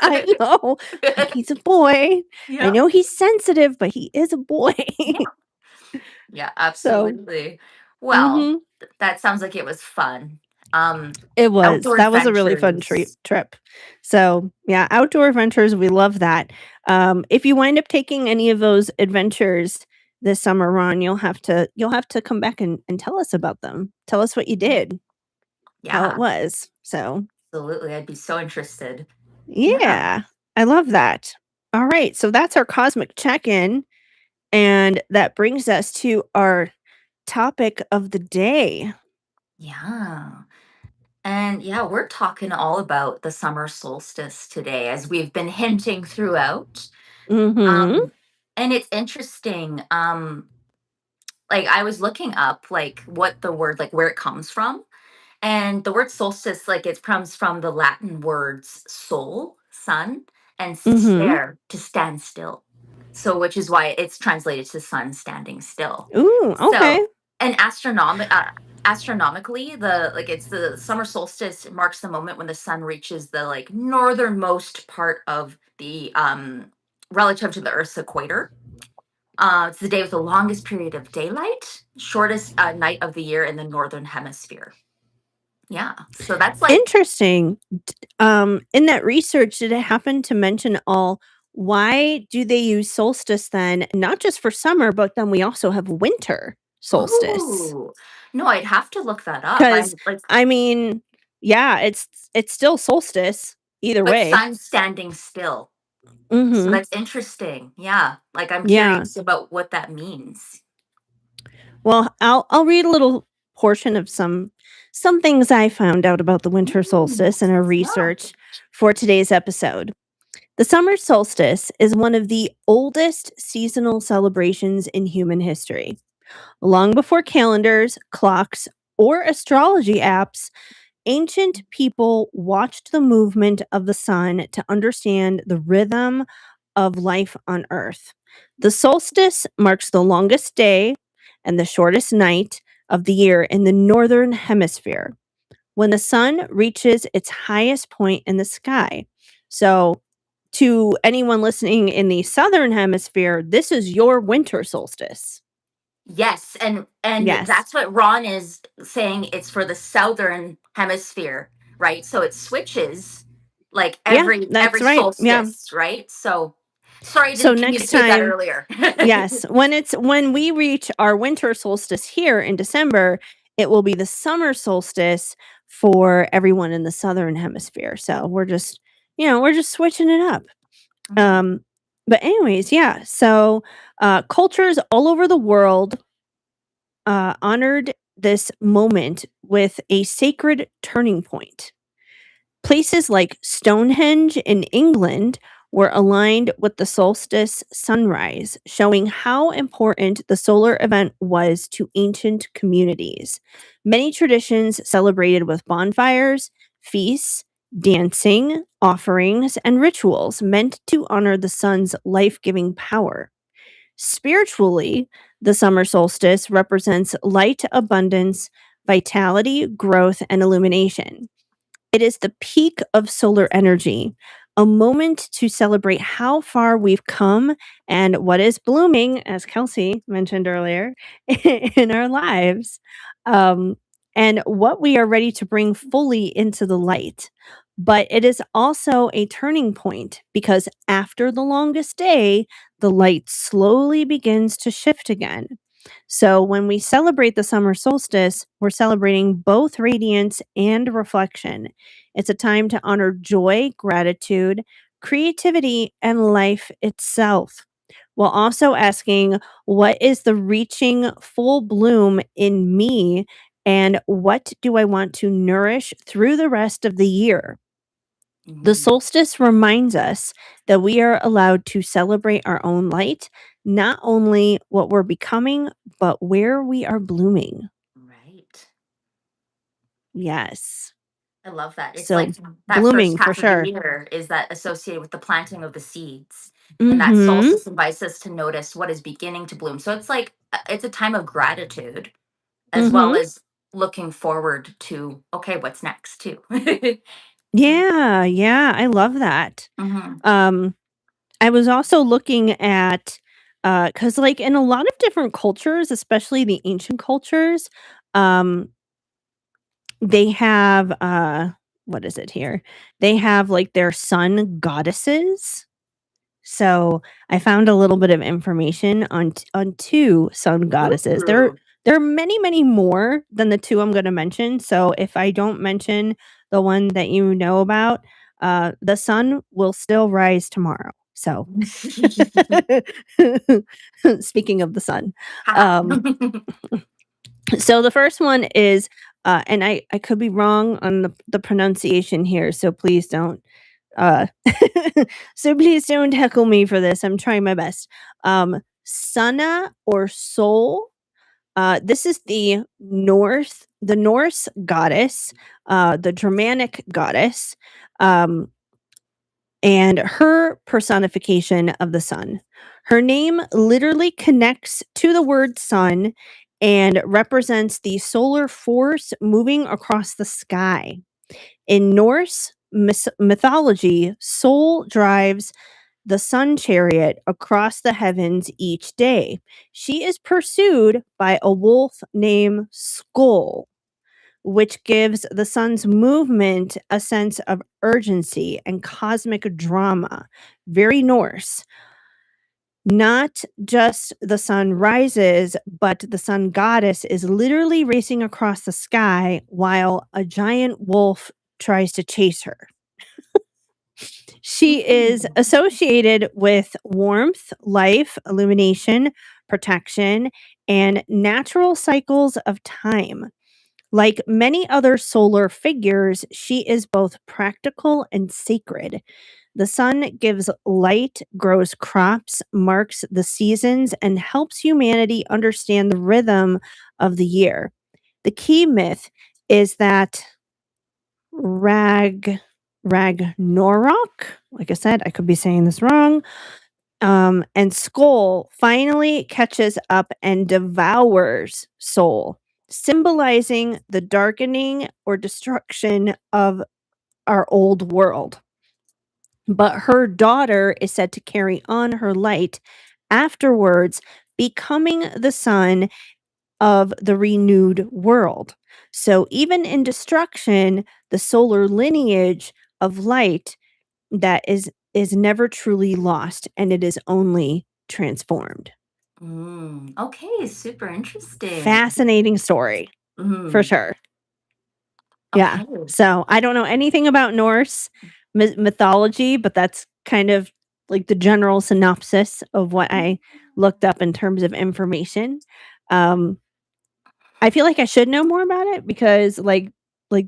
I know, but he's a boy. I Yeah. know he's sensitive, but he is a boy. Yeah. Yeah, So absolutely. Well, mhm. that sounds like it was fun. Um, It was. Outdoor That was a really fun adventures. trip. So, yeah, outdoor adventures, we love that. If you wind up taking any of those adventures this summer, Ron, you'll have to come back and tell us about them. Tell us what you did, how it Yeah, was. So, absolutely. I'd be so interested. Yeah. yeah, I love that. Alright, so that's our cosmic check-in, and that brings us to our topic of the day. Yeah. And yeah, we're talking all about the summer solstice today, as we've been hinting throughout. Mhm. Um, and it's interesting. Like, I was looking up like what the word, like, where it comes from. And the word solstice, like, it comes from the Latin words sol, sun, and Mhm. stare, to stand still. So, which is why it's translated to sun standing still. Ooh, So, okay. and astronomically, it's the summer solstice marks the moment when the sun reaches the, like, northernmost part of the relative to the Earth's equator. It's the day with the longest period of daylight, shortest night of the year in the northern hemisphere. Yeah, so that's like, Interesting. In that research, did it happen to mention all why do they use solstice then, not just for summer, but then we also have winter solstice? ooh, no, I'd have to look that up. Because I'm like, I mean, yeah, it's still solstice either but way. sun standing still. So Mhm. that's interesting. Yeah, like, I'm Yeah. curious about what that means. Well, I'll read a little portion of some things I found out about the winter solstice in our Yeah. research for today's episode. The summer solstice is one of the oldest seasonal celebrations in human history. Long before calendars, clocks, or astrology apps, ancient people watched the movement of the sun to understand the rhythm of life on Earth. The solstice marks the longest day and the shortest night of the year in the northern hemisphere when the sun reaches its highest point in the sky. So, to anyone listening in the southern hemisphere, this is your winter solstice. Yes, and Yes. that's what Ron is saying. It's for the southern hemisphere, right? So it switches like Yeah, every that's right. Yeah. solstice, right? So sorry I So didn't next communicate that time, earlier. yes, when we reach our winter solstice here in December, it will be the summer solstice for everyone in the southern hemisphere. So we're just switching it up. Mhm. Um, but anyways, yeah. So cultures all over the world honored this moment with a sacred turning point. Places like Stonehenge in England were aligned with the solstice sunrise, showing how important the solar event was to ancient communities. Many traditions celebrated with bonfires, feasts, dancing, offerings, and rituals meant to honor the sun's life giving power. Spiritually, the summer solstice represents light, abundance, vitality, growth, and illumination. It is the peak of solar energy, a moment to celebrate how far we've come and what is blooming, as Kelsey mentioned earlier, in our lives, um, and what we are ready to bring fully into the light. But it is also a turning point because after the longest day, the light slowly begins to shift again. So, when we celebrate the summer solstice, we're celebrating both radiance and reflection. It's a time to honor joy, gratitude, creativity, and life itself, while also asking, what is the reaching full bloom in me? And what do I want to nourish through the rest of the year? The Mhm. solstice reminds us that we are allowed to celebrate our own light, not only what we're becoming, but where we are blooming. Right. Yes. I love that. It's So, like that first blooming for half of the sure. year is that associated with the planting of the seeds. And that Mhm. solstice invites us to notice what is beginning to bloom. So it's like it's a time of gratitude as well Mhm. as looking forward to okay, what's next too. Yeah, yeah, I love that. Mhm. Um, I was also looking at, because like, in a lot of different cultures, especially the ancient cultures, um, they have, what is it here? They have, like, their sun goddesses. So, I found a little bit of information on 2 sun goddesses. Ooh. There are many, many more than the 2 I'm gonna mention, so if I don't mention the one that you know about, the sun will still rise tomorrow. So, speaking of the sun, Haha. um, so the first one is, and I could be wrong on the pronunciation here, so please don't, uh, so please don't heckle me for this. I'm trying my best. Sana or Sol. This is the Norse goddess, the Germanic goddess, um, and her personification of the sun. Her name literally connects to the word sun and represents the solar force moving across the sky. In Norse mythology, Sol drives the sun chariot across the heavens each day. She is pursued by a wolf named Skull, which gives the sun's movement a sense of urgency and cosmic drama. Very Norse. Not just the sun rises, but the sun goddess is literally racing across the sky while a giant wolf tries to chase her. She is Mm. associated with warmth, life, illumination, protection, and natural cycles of time. Like many other solar figures, she is both practical and sacred. The sun gives light, grows crops, marks the seasons, and helps humanity understand the rhythm of the year. The key myth is that Ragnarok, like I said, I could be saying this wrong, and Skull finally catches up and devours Soul, symbolizing the darkening or destruction of our old world. But her daughter is said to carry on her light afterwards, becoming the sun of the renewed world. So even in destruction, the solar lineage of light that is never truly lost and it is only transformed. Mm. Okay, super interesting. Fascinating story for Mhm. sure. Yeah. Okay. So I don't know anything about Norse mythology, but that's kind of like the general synopsis of what I looked up in terms of information. Um, I feel like I should know more about it because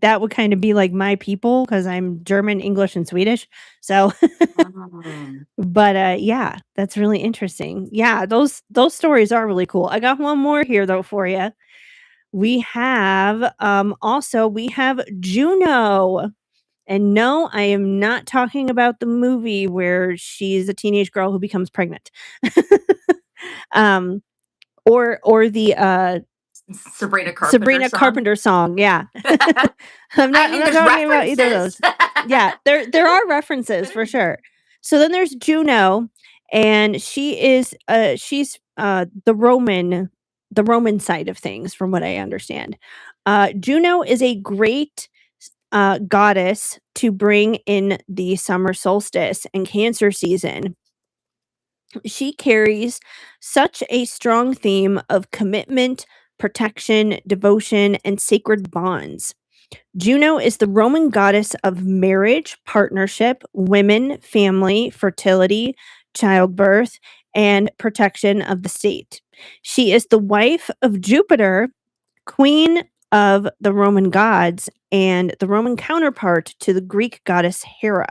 that would kind of be like my people because I'm German, English, and Swedish. So, Mm. but yeah, that's really interesting. Yeah, those stories are really cool. I got one more here though for you. We have Juno. And no, I am not talking about the movie where she's a teenage girl who becomes pregnant. um, or the Sabrina Carpenter Sabrina song. Carpenter song, yeah. I I'm mean, not there's talking about either of references. those. Yeah, there are references for sure. So then there's Juno, and she's the Roman side of things from what I understand. Juno is a great goddess to bring in the summer solstice and Cancer season. She carries such a strong theme of commitment, protection, devotion, and sacred bonds. Juno is the Roman goddess of marriage, partnership, women, family, fertility, childbirth, and protection of the state. She is the wife of Jupiter, queen of the Roman gods, and the Roman counterpart to the Greek goddess Hera.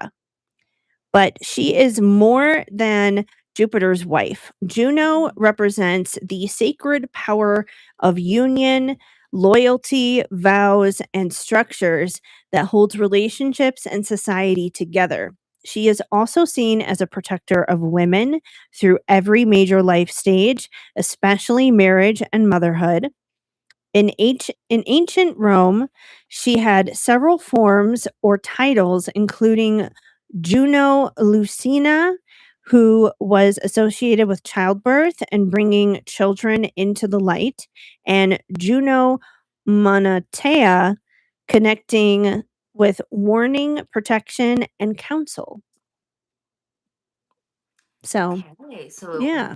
But she is more than Jupiter's wife. Juno represents the sacred power of union, loyalty, vows, and structures that holds relationships and society together. She is also seen as a protector of women through every major life stage, especially marriage and motherhood. In ancient Rome, she had several forms or titles, including Juno Lucina, who was associated with childbirth and bringing children into the light, and Juno Monatea, connecting with warning, protection, and counsel. So, Okay, so yeah.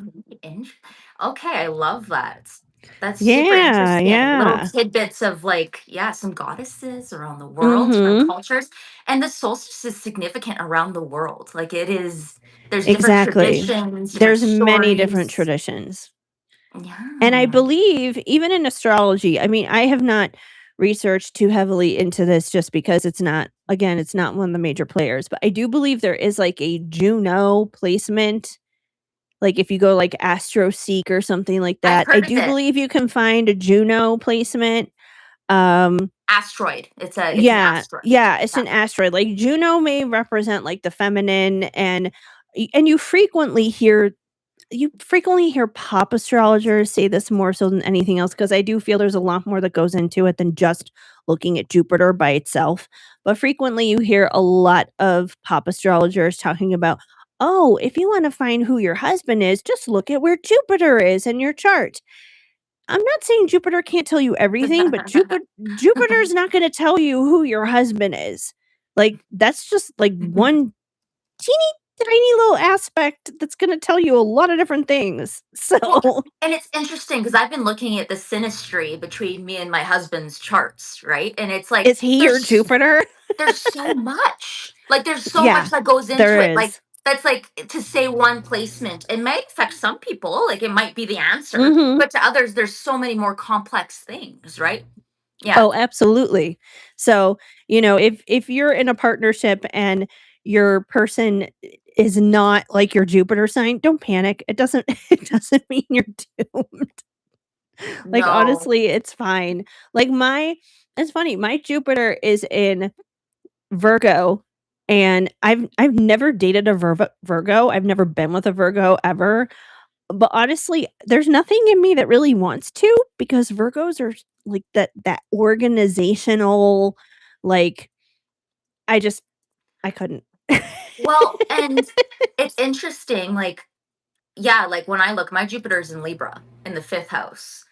okay, I love that. That's super Yeah, interesting. Little yeah. tidbits of like, yeah, some goddesses around the world, different Mhm. cultures, and the solstice is significant around the world. Like it is, there's different Exactly. traditions, different There's many different stories. traditions. And I Yeah, believe even in astrology, I mean, I have not researched too heavily into this just because it's not one of the major players, but I do believe there is like a Juno placement. Like if you go like AstroSeek or something like I've that, I heard of do it. believe you can find a Juno placement. Um, Asteroid. It's an yeah, asteroid. yeah, it's Yeah. an asteroid. Like Juno may represent like the feminine and you frequently hear pop astrologers say this more so than anything else because I do feel there's a lot more that goes into it than just looking at Jupiter by itself. But frequently you hear a lot of pop astrologers talking about, oh, if you want to find who your husband is, just look at where Jupiter is in your chart. I'm not saying Jupiter can't tell you everything, but Jupiter's not going to tell you who your husband is. Like that's just like one teeny tiny little aspect that's gonna tell you a lot of different things. Well, So, and it's interesting because I've been looking at the synastry between me and my husband's charts, right? And it's like is he your Jupiter? there's so much. Like there's so Yeah, much that goes into there it. Like is. that's like to say one placement. It might affect some people, like it might be the answer, Mhm. but to others, there's so many more complex things, right? Yeah. Oh, absolutely. So, if you're in a partnership and your person is not like your Jupiter sign, don't panic. It doesn't mean you're doomed. Like, No. honestly, it's fine. Like, it's funny, my Jupiter is in Virgo, and I've never dated a Virgo. I've never been with a Virgo ever. But honestly, there's nothing in me that really wants to because Virgos are like that organizational, like I just I couldn't. Well, and it's interesting, like, yeah, like when I look, my Jupiter's in Libra in the fifth house.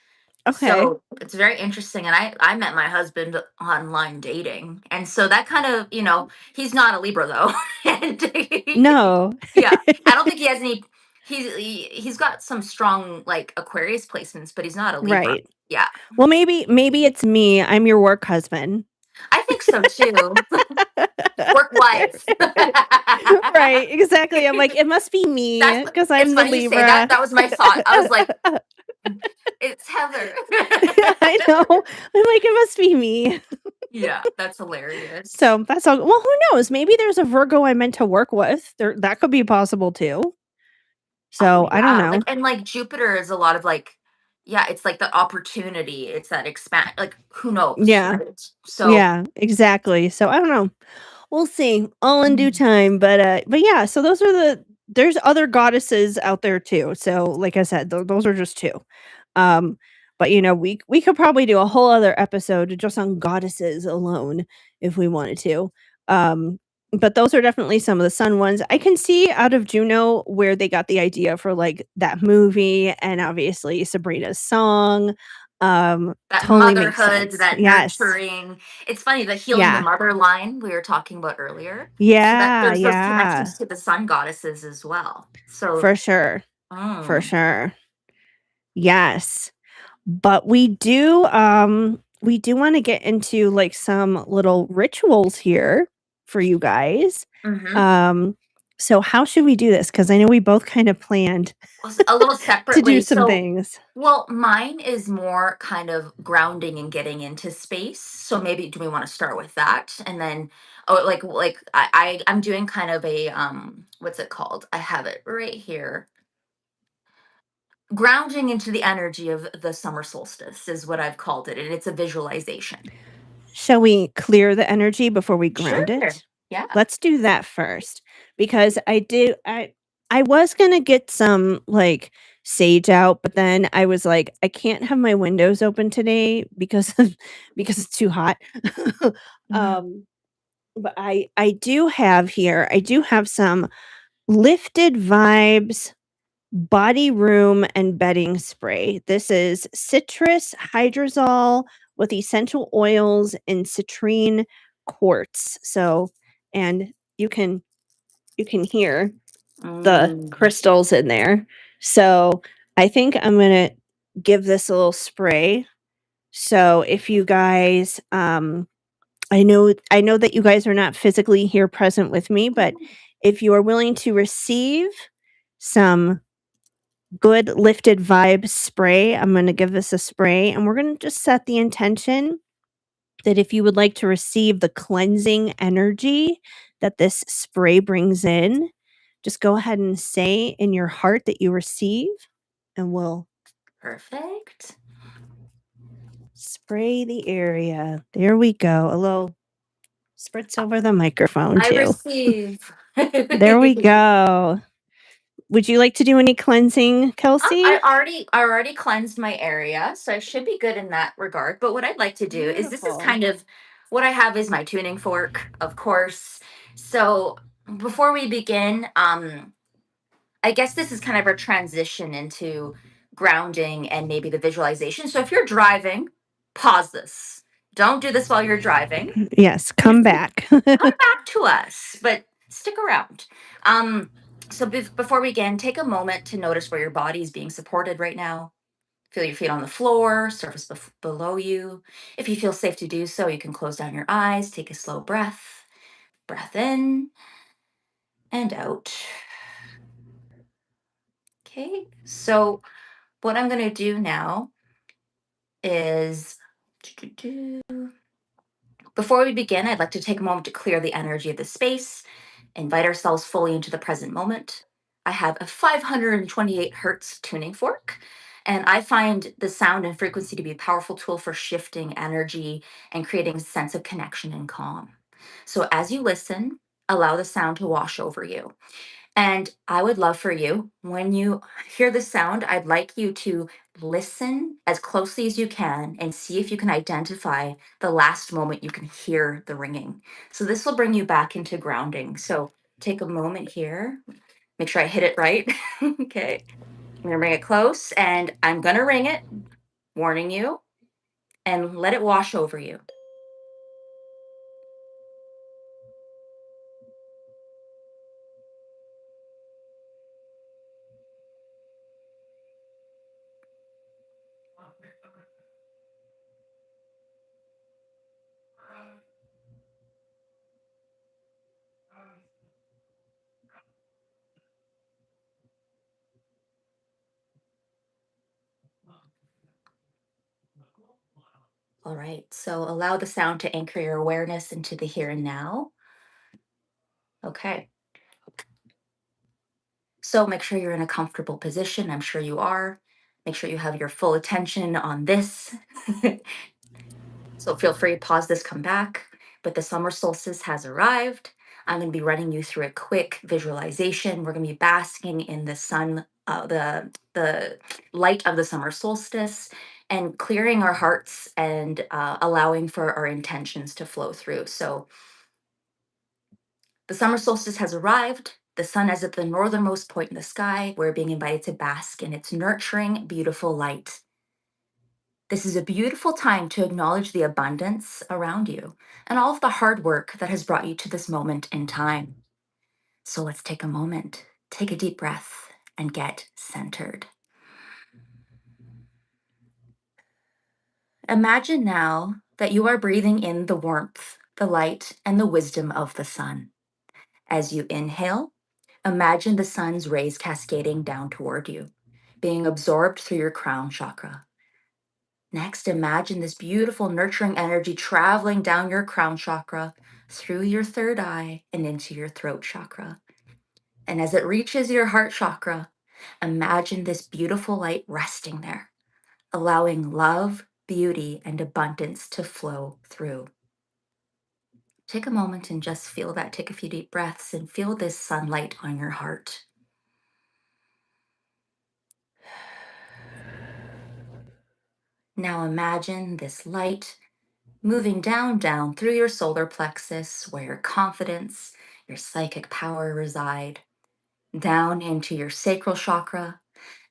Okay. So it's very interesting. And I met my husband online dating. And so that kind of, he's not a Libra though. And No. yeah, I don't think he has any, he's got some strong like Aquarius placements, but he's not a Libra. Right. Yeah. Well, maybe it's me. I'm your work husband. I think so too. Work wife. Right, exactly. I'm like, it must be me because It's I'm the funny you say that. Libra. That was my thought. I was like, it's Heather. I know. I'm like, it must be me. Yeah, that's hilarious. So that's all. Well, who knows? Maybe there's a Virgo I meant to work with. That could be possible too. Oh So I don't yeah, know. like Jupiter is a lot of like, yeah, it's like the opportunity. It's that expand. Like who knows, Yeah. right? So Yeah, exactly. So I don't know. We'll see. All in due mm, time. But yeah, so those are there's other goddesses out there too. So like I said, those are just two. Um, but we could probably do a whole other episode just on goddesses alone if we wanted to. Um, but those are definitely some of the sun ones. I can see out of Juno where they got the idea for like that movie and obviously Sabrina's song. that Totally makes motherhood, sense. that Yes. nurturing. It's funny the healing the Yeah. mother line we were talking about earlier. So that Yeah, there's those yeah. connections to the sun goddesses as well. So For sure. For mm, sure. Yes. But we do wanna get into, like, some little rituals here for you guys. hmm Um, so how should we do this? Because I know we both kind of planned a little to do separately. some So, things. well, mine is more kind of grounding and getting into space. So maybe do we want to start with that, and then oh, I'm doing kind of a what's it called? I have it right here. Grounding into the energy of the summer solstice is what I've called it, and it's a visualization. Shall we clear the energy before we ground Sure. it? Yeah. Let's do that first because I was gonna get some like sage out, but then I was like, I can't have my windows open today because because it's too hot. Mhm. um, but I do have some lifted vibes body room and bedding spray. This is citrus hydrosol with essential oils and citrine quartz. So, and you can you can hear the Mm, crystals in there. So, I think I'm going to give this a little spray. So, if you guys I know that you guys are not physically here present with me, but if you are willing to receive some good lifted vibe spray. I'm going to give this a spray and we're going to just set the intention that if you would like to receive the cleansing energy that this spray brings in, just go ahead and say in your heart that you receive and we'll perfect. spray the area. There we go. A little spritz over the microphone I too. receive. There we go. Would you like to do any cleansing, Kelsey? I already cleansed my area, so I should be good in that regard. But what I'd like to do is this is Beautiful. kind of what I have is my tuning fork, of course. So before we begin, I guess this is kind of a transition into grounding and maybe the visualization. So if you're driving, pause this. Don't do this while you're driving. Yes, come back. Come back to us, but stick around. Um, before we begin, take a moment to notice where your body is being supported right now. Feel your feet on the floor, surface below you. If you feel safe to do so, you can close down your eyes, take a slow breath. Breath in and out. Okay, so what I'm going to do now is before we begin, I'd like to take a moment to clear the energy of the space, invite ourselves fully into the present moment. I have a 528 hertz tuning fork, and I find the sound and frequency to be a powerful tool for shifting energy and creating a sense of connection and calm. So as you listen, allow the sound to wash over you. And I would love for you, when you hear the sound, I'd like you to listen as closely as you can and see if you can identify the last moment you can hear the ringing. So this will bring you back into grounding. So take a moment here. Make sure I hit it right. Okay. I'm going to bring it close and I'm going to ring it, warning you, and let it wash over you. All right. So allow the sound to anchor your awareness into the here and now. Okay. So make sure you're in a comfortable position. I'm sure you are. Make sure you have your full attention on this. So feel free to pause this, come back. But the summer solstice has arrived. I'm going to be running you through a quick visualization. We're going to be basking in the sun, the light of the summer solstice, and clearing our hearts and allowing for our intentions to flow through. So the summer solstice has arrived. The sun is at the northernmost point in the sky. We're being invited to bask in its nurturing, beautiful light. This is a beautiful time to acknowledge the abundance around you and all of the hard work that has brought you to this moment in time. So let's take a moment, take a deep breath, and get centered. Imagine now that you are breathing in the warmth, the light, and the wisdom of the sun. As you inhale, imagine the sun's rays cascading down toward you, being absorbed through your crown chakra. Next, imagine this beautiful nurturing energy traveling down your crown chakra, through your third eye, and into your throat chakra. And as it reaches your heart chakra, imagine this beautiful light resting there, allowing love, beauty, and abundance to flow through. Take a moment and just feel that. Take a few deep breaths and feel this sunlight on your heart. Now imagine this light moving down through your solar plexus, where your confidence, your psychic power reside, down into your sacral chakra,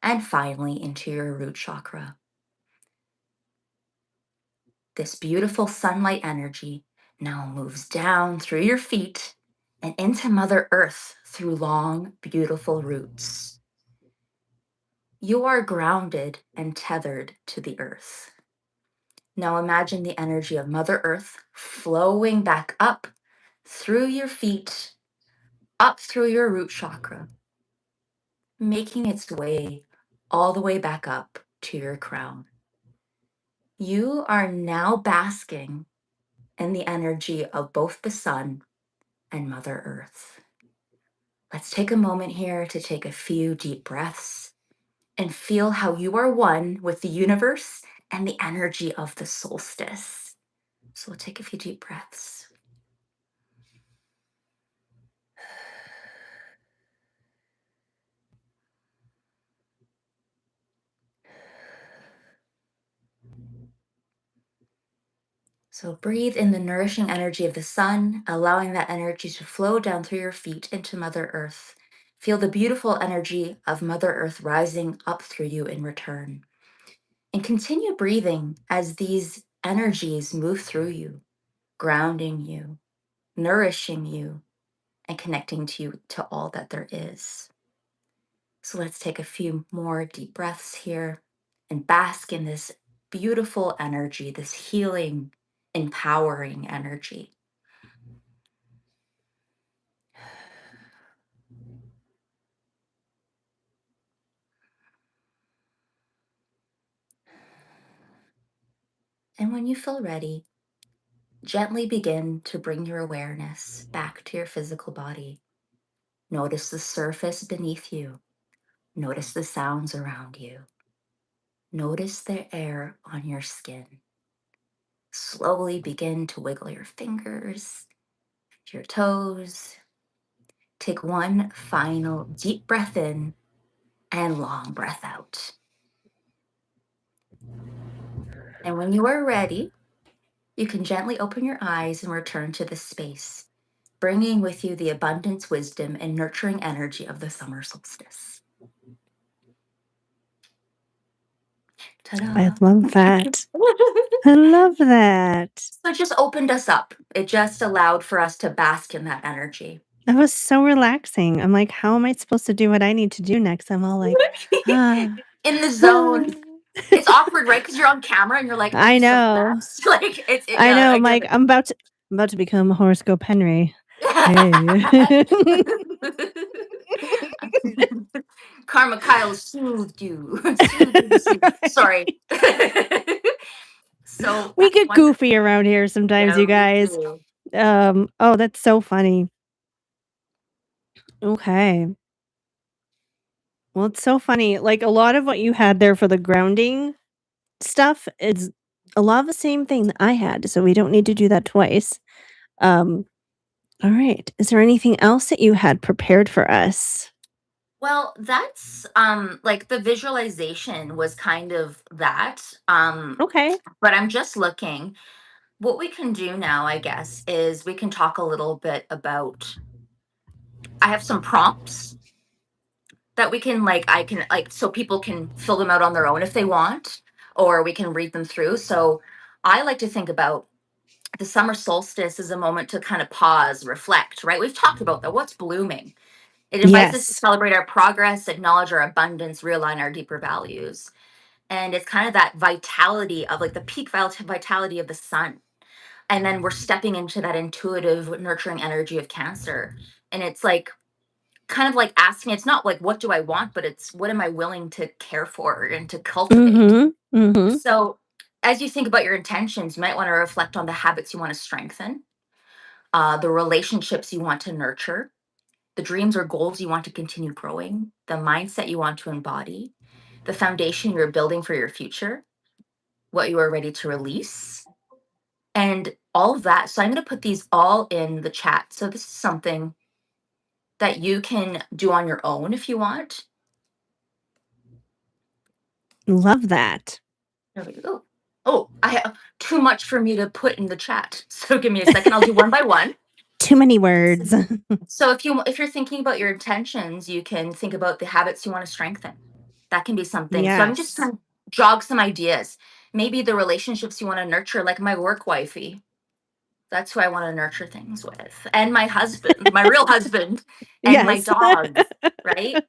and finally into your root chakra. This beautiful sunlight energy now moves down through your feet and into Mother Earth through long, beautiful roots. You are grounded and tethered to the earth. Now imagine the energy of Mother Earth flowing back up through your feet, up through your root chakra, making its way all the way back up to your crown. You are now basking in the energy of both the sun and Mother Earth. Let's take a moment here to take a few deep breaths and feel how you are one with the universe and the energy of the solstice. So we'll take a few deep breaths. So breathe in the nourishing energy of the sun, allowing that energy to flow down through your feet into Mother Earth. Feel the beautiful energy of Mother Earth rising up through you in return. And continue breathing as these energies move through you, grounding you, nourishing you, and connecting to you to all that there is. So let's take a few more deep breaths here and bask in this beautiful energy, this healing, empowering energy. And when you feel ready, gently begin to bring your awareness back to your physical body. Notice the surface beneath you. Notice the sounds around you. Notice the air on your skin. Slowly begin to wiggle your fingers, your toes. Take one final deep breath in and long breath out. And when you are ready, you can gently open your eyes and return to this space, bringing with you the abundance, wisdom, and nurturing energy of the summer solstice. I Ta-da! love that. I love that. So it just opened us up. It just allowed for us to bask in that energy. That was so relaxing. I'm like, "How am I supposed to do what I need to do next?" I'm all like, "Ah, In the zone. ah." It's awkward, right? Because you're on camera and you're like, I so know. fast. Like I yeah, know. I I'm get like, it. I'm about to become horoscope Henry. Hey. Karma Kyle soothed you. Soothed you to sleep. Sorry. So We that's get one. goofy around here sometimes, Yeah, you we guys. do. Oh, that's so funny. Okay. Well, it's so funny. Like a lot of what you had there for the grounding stuff is a lot of the same thing that I had, so we don't need to do that twice. Um, all right. Is there anything else that you had prepared for us? Well, that's like the visualization was kind of that. Okay. But I'm just looking. What we can do now, I guess, is we can talk a little bit about, I have some prompts that we can like I can like so people can fill them out on their own if they want, or we can read them through. So I like to think about the summer solstice as a moment to kind of pause, reflect, right? We've talked about that. What's blooming? It invites us to Yes. celebrate our progress, acknowledge our abundance, realign our deeper values. And it's kind of that vitality of like the peak vitality of the sun. And then we're stepping into that intuitive, nurturing energy of Cancer. And it's like kind of like asking, it's not like, what do I want? But it's what am I willing to care for and to cultivate? Mhm. Mhm. So as you think about your intentions, you might want to reflect on the habits you want to strengthen, the relationships you want to nurture, the dreams or goals you want to continue growing, the mindset you want to embody, the foundation you're building for your future, what you are ready to release, and all of that. So I'm going to put these all in the chat. So this is something that you can do on your own if you want. Love that. There we go. Oh, I have too much for me to put in the chat. So give me a second. I'll do one by one. Too many words. So if you're thinking about your intentions, you can think about the habits you want to strengthen. That can be something. So I'm just Yes. trying to jog some ideas. Maybe the relationships you want to nurture, like my work wifey. That's who I want to nurture things with. And my husband, my real husband, and my Yes. dogs, right?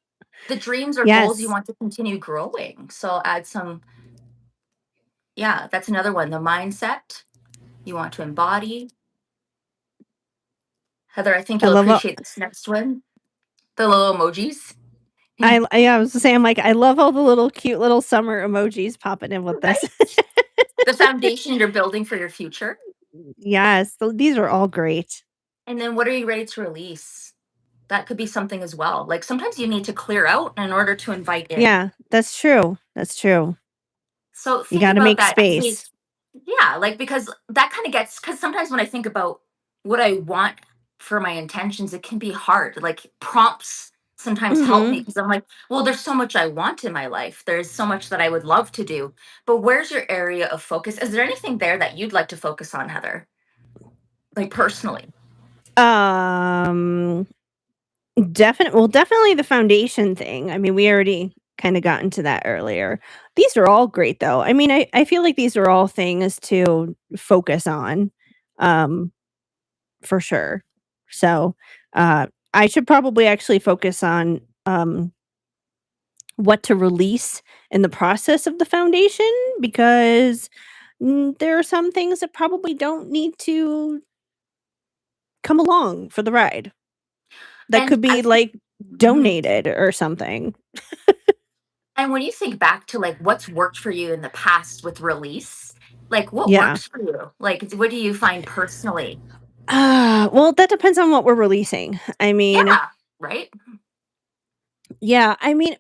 The dreams or goals you Yes. want to continue growing. So I'll add some, yeah, that's another one. The mindset you want to embody. Heather, I think I you'll love all appreciate this next one. The little emojis. I yeah, I was saying, I'm like, I love all the little cute little summer emojis popping in with this. Right? The foundation you're building for your future. Yes, these are all great. And then what are you ready to release? That could be something as well. Like sometimes you need to clear out in order to invite in. Yeah, that's true. That's true. So You think gotta about make that as we, space. yeah, like because that kind of gets, because sometimes when I think about what I want for my intentions, it can be hard. Like prompts sometimes help me Mhm. because I'm like, well, there's so much I want in my life. There's so much that I would love to do. But where's your area of focus? Is there anything there that you'd like to focus on, Heather? Like personally? Um, definitely the foundation thing. I mean, we already kinda got into that earlier. These are all great, though. I mean, I feel like these are all things to focus on, um, for sure. So, I should probably actually focus on, what to release in the process of the foundation because, there are some things that probably don't need to come along for the ride. That And could I be, think, like, mhm. donated or something. And when you think back to like what's worked for you in the past with release, like what Yeah. works for you? Like what do you find personally? Well, that depends on what we're releasing. I mean, Yeah, right? yeah, I mean,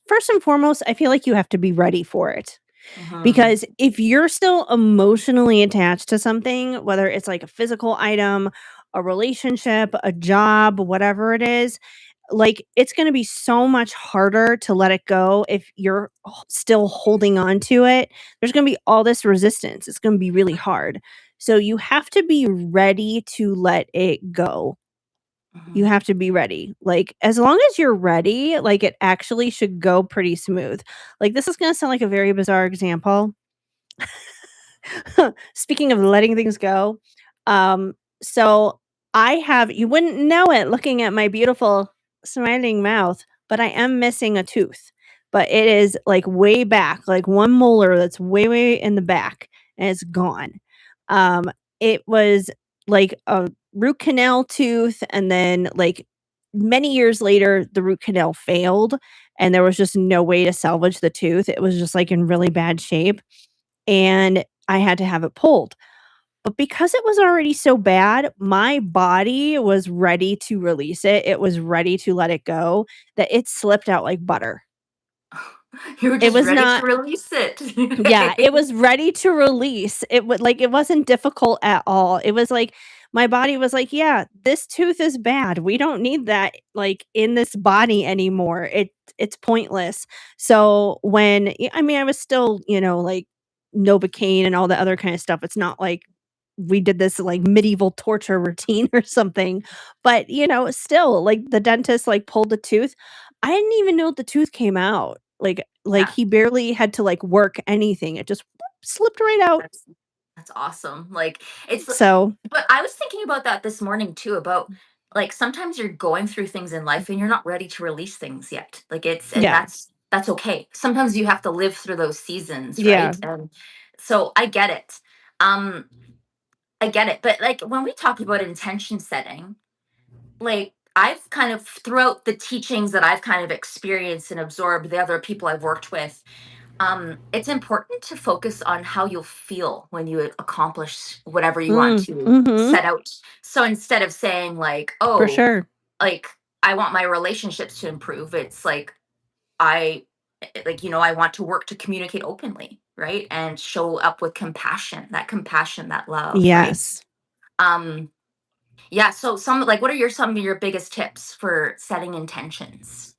first and foremost, I feel like you have to be ready for it. Hmm. Because if you're still emotionally attached to something, whether it's like a physical item, a relationship, a job, whatever it is, like it's going to be so much harder to let it go if you're still holding on to it. There's going to be all this resistance. It's going to be really hard. So you have to be ready to let it go. You Hmm. have to be ready. Like as long as you're ready, like it actually should go pretty smooth. Like this is going to sound like a very bizarre example. Speaking of letting things go, um, so I have you wouldn't know it looking at my beautiful smiling mouth, but I am missing a tooth. But it is like way back, like one molar that's way, way in the back, and it's gone. Um, it was like a root canal tooth, and then like many years later, the root canal failed, and there was just no way to salvage the tooth. It was just like in really bad shape. And I had to have it pulled. But because it was already so bad, my body was ready to release it. It was ready to let it go, that it slipped out like butter. You were It just was ready to not release it. Yeah, it was ready to release. It wasn't difficult at all. It was like my body was like, "Yeah, this tooth is bad. We don't need that, like, in this body anymore. It's pointless." So, I mean, I was still, like, Novocaine and all the other kind of stuff. It's not like we did this, like, medieval torture routine or something, but, still, like, the dentist, like, pulled the tooth. I didn't even know the tooth came out. Like, Yeah, he barely had to, like, work anything. It just slipped right out. that's that's awesome. Like it's So, but I was thinking about that this morning too, about like sometimes you're going through things in life and you're not ready to release things yet. Like it's and yeah. that's okay. Sometimes you have to live through those seasons, Yeah. right? And so I get it. Um I get it. But like when we talk about intention setting, like I've kind of throughout the teachings that I've kind of experienced and absorbed, the other people I've worked with, it's important to focus on how you'll feel when you accomplish whatever you want to Mhm. set out. So instead of saying like, For oh, sure. like I want my relationships to improve, it's like I I want to work to communicate openly, right? And show up with compassion, that love, right? Yes. Um yeah, so what are some of your biggest tips for setting intentions?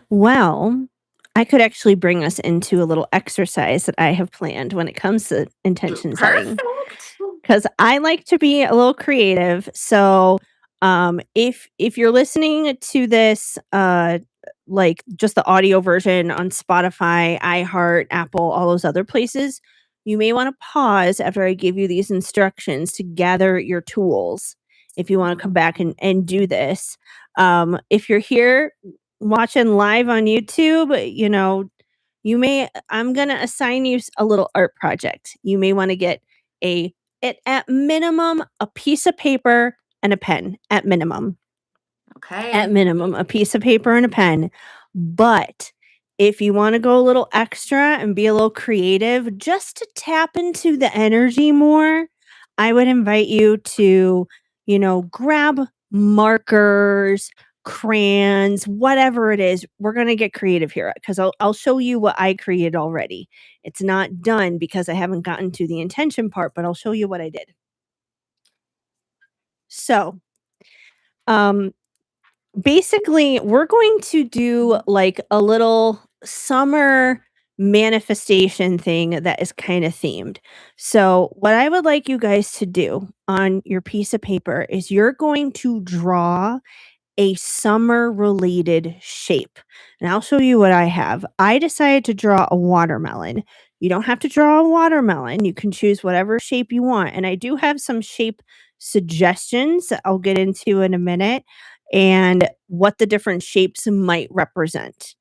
Well, I could actually bring us into a little exercise that I have planned when it comes to intention setting. Perfect. 'Cause I like to be a little creative, so, if you're listening to this, like, just the audio version on Spotify, iHeart, Apple, all those other places, you may wanna pause after I give you these instructions to gather your tools if you wanna come Mhm. back and do this. If you're here watching live on YouTube, I'm gonna assign you a little art project. You may wanna get a at minimum, a piece of paper and a pen, at minimum. At Okay. minimum, a piece of paper and a pen. But if you wanna go a little extra and be a little creative just to tap into the energy more, I would invite you to, grab markers, crayons, whatever it is. We're gonna get creative here because I'll show you what I created already. It's not done because I haven't gotten to the intention part, but I'll show you what I did. So, um, basically, we're going to do like a little summer manifestation thing that is kind of themed. So, what I would like you guys to do on your piece of paper is you're going to draw a summer related shape. And I'll show you what I have. I decided to draw a watermelon. You don't have to draw a watermelon. You can choose whatever shape you want. And I do have some shape suggestions that I'll get into in a minute and what the different shapes might represent.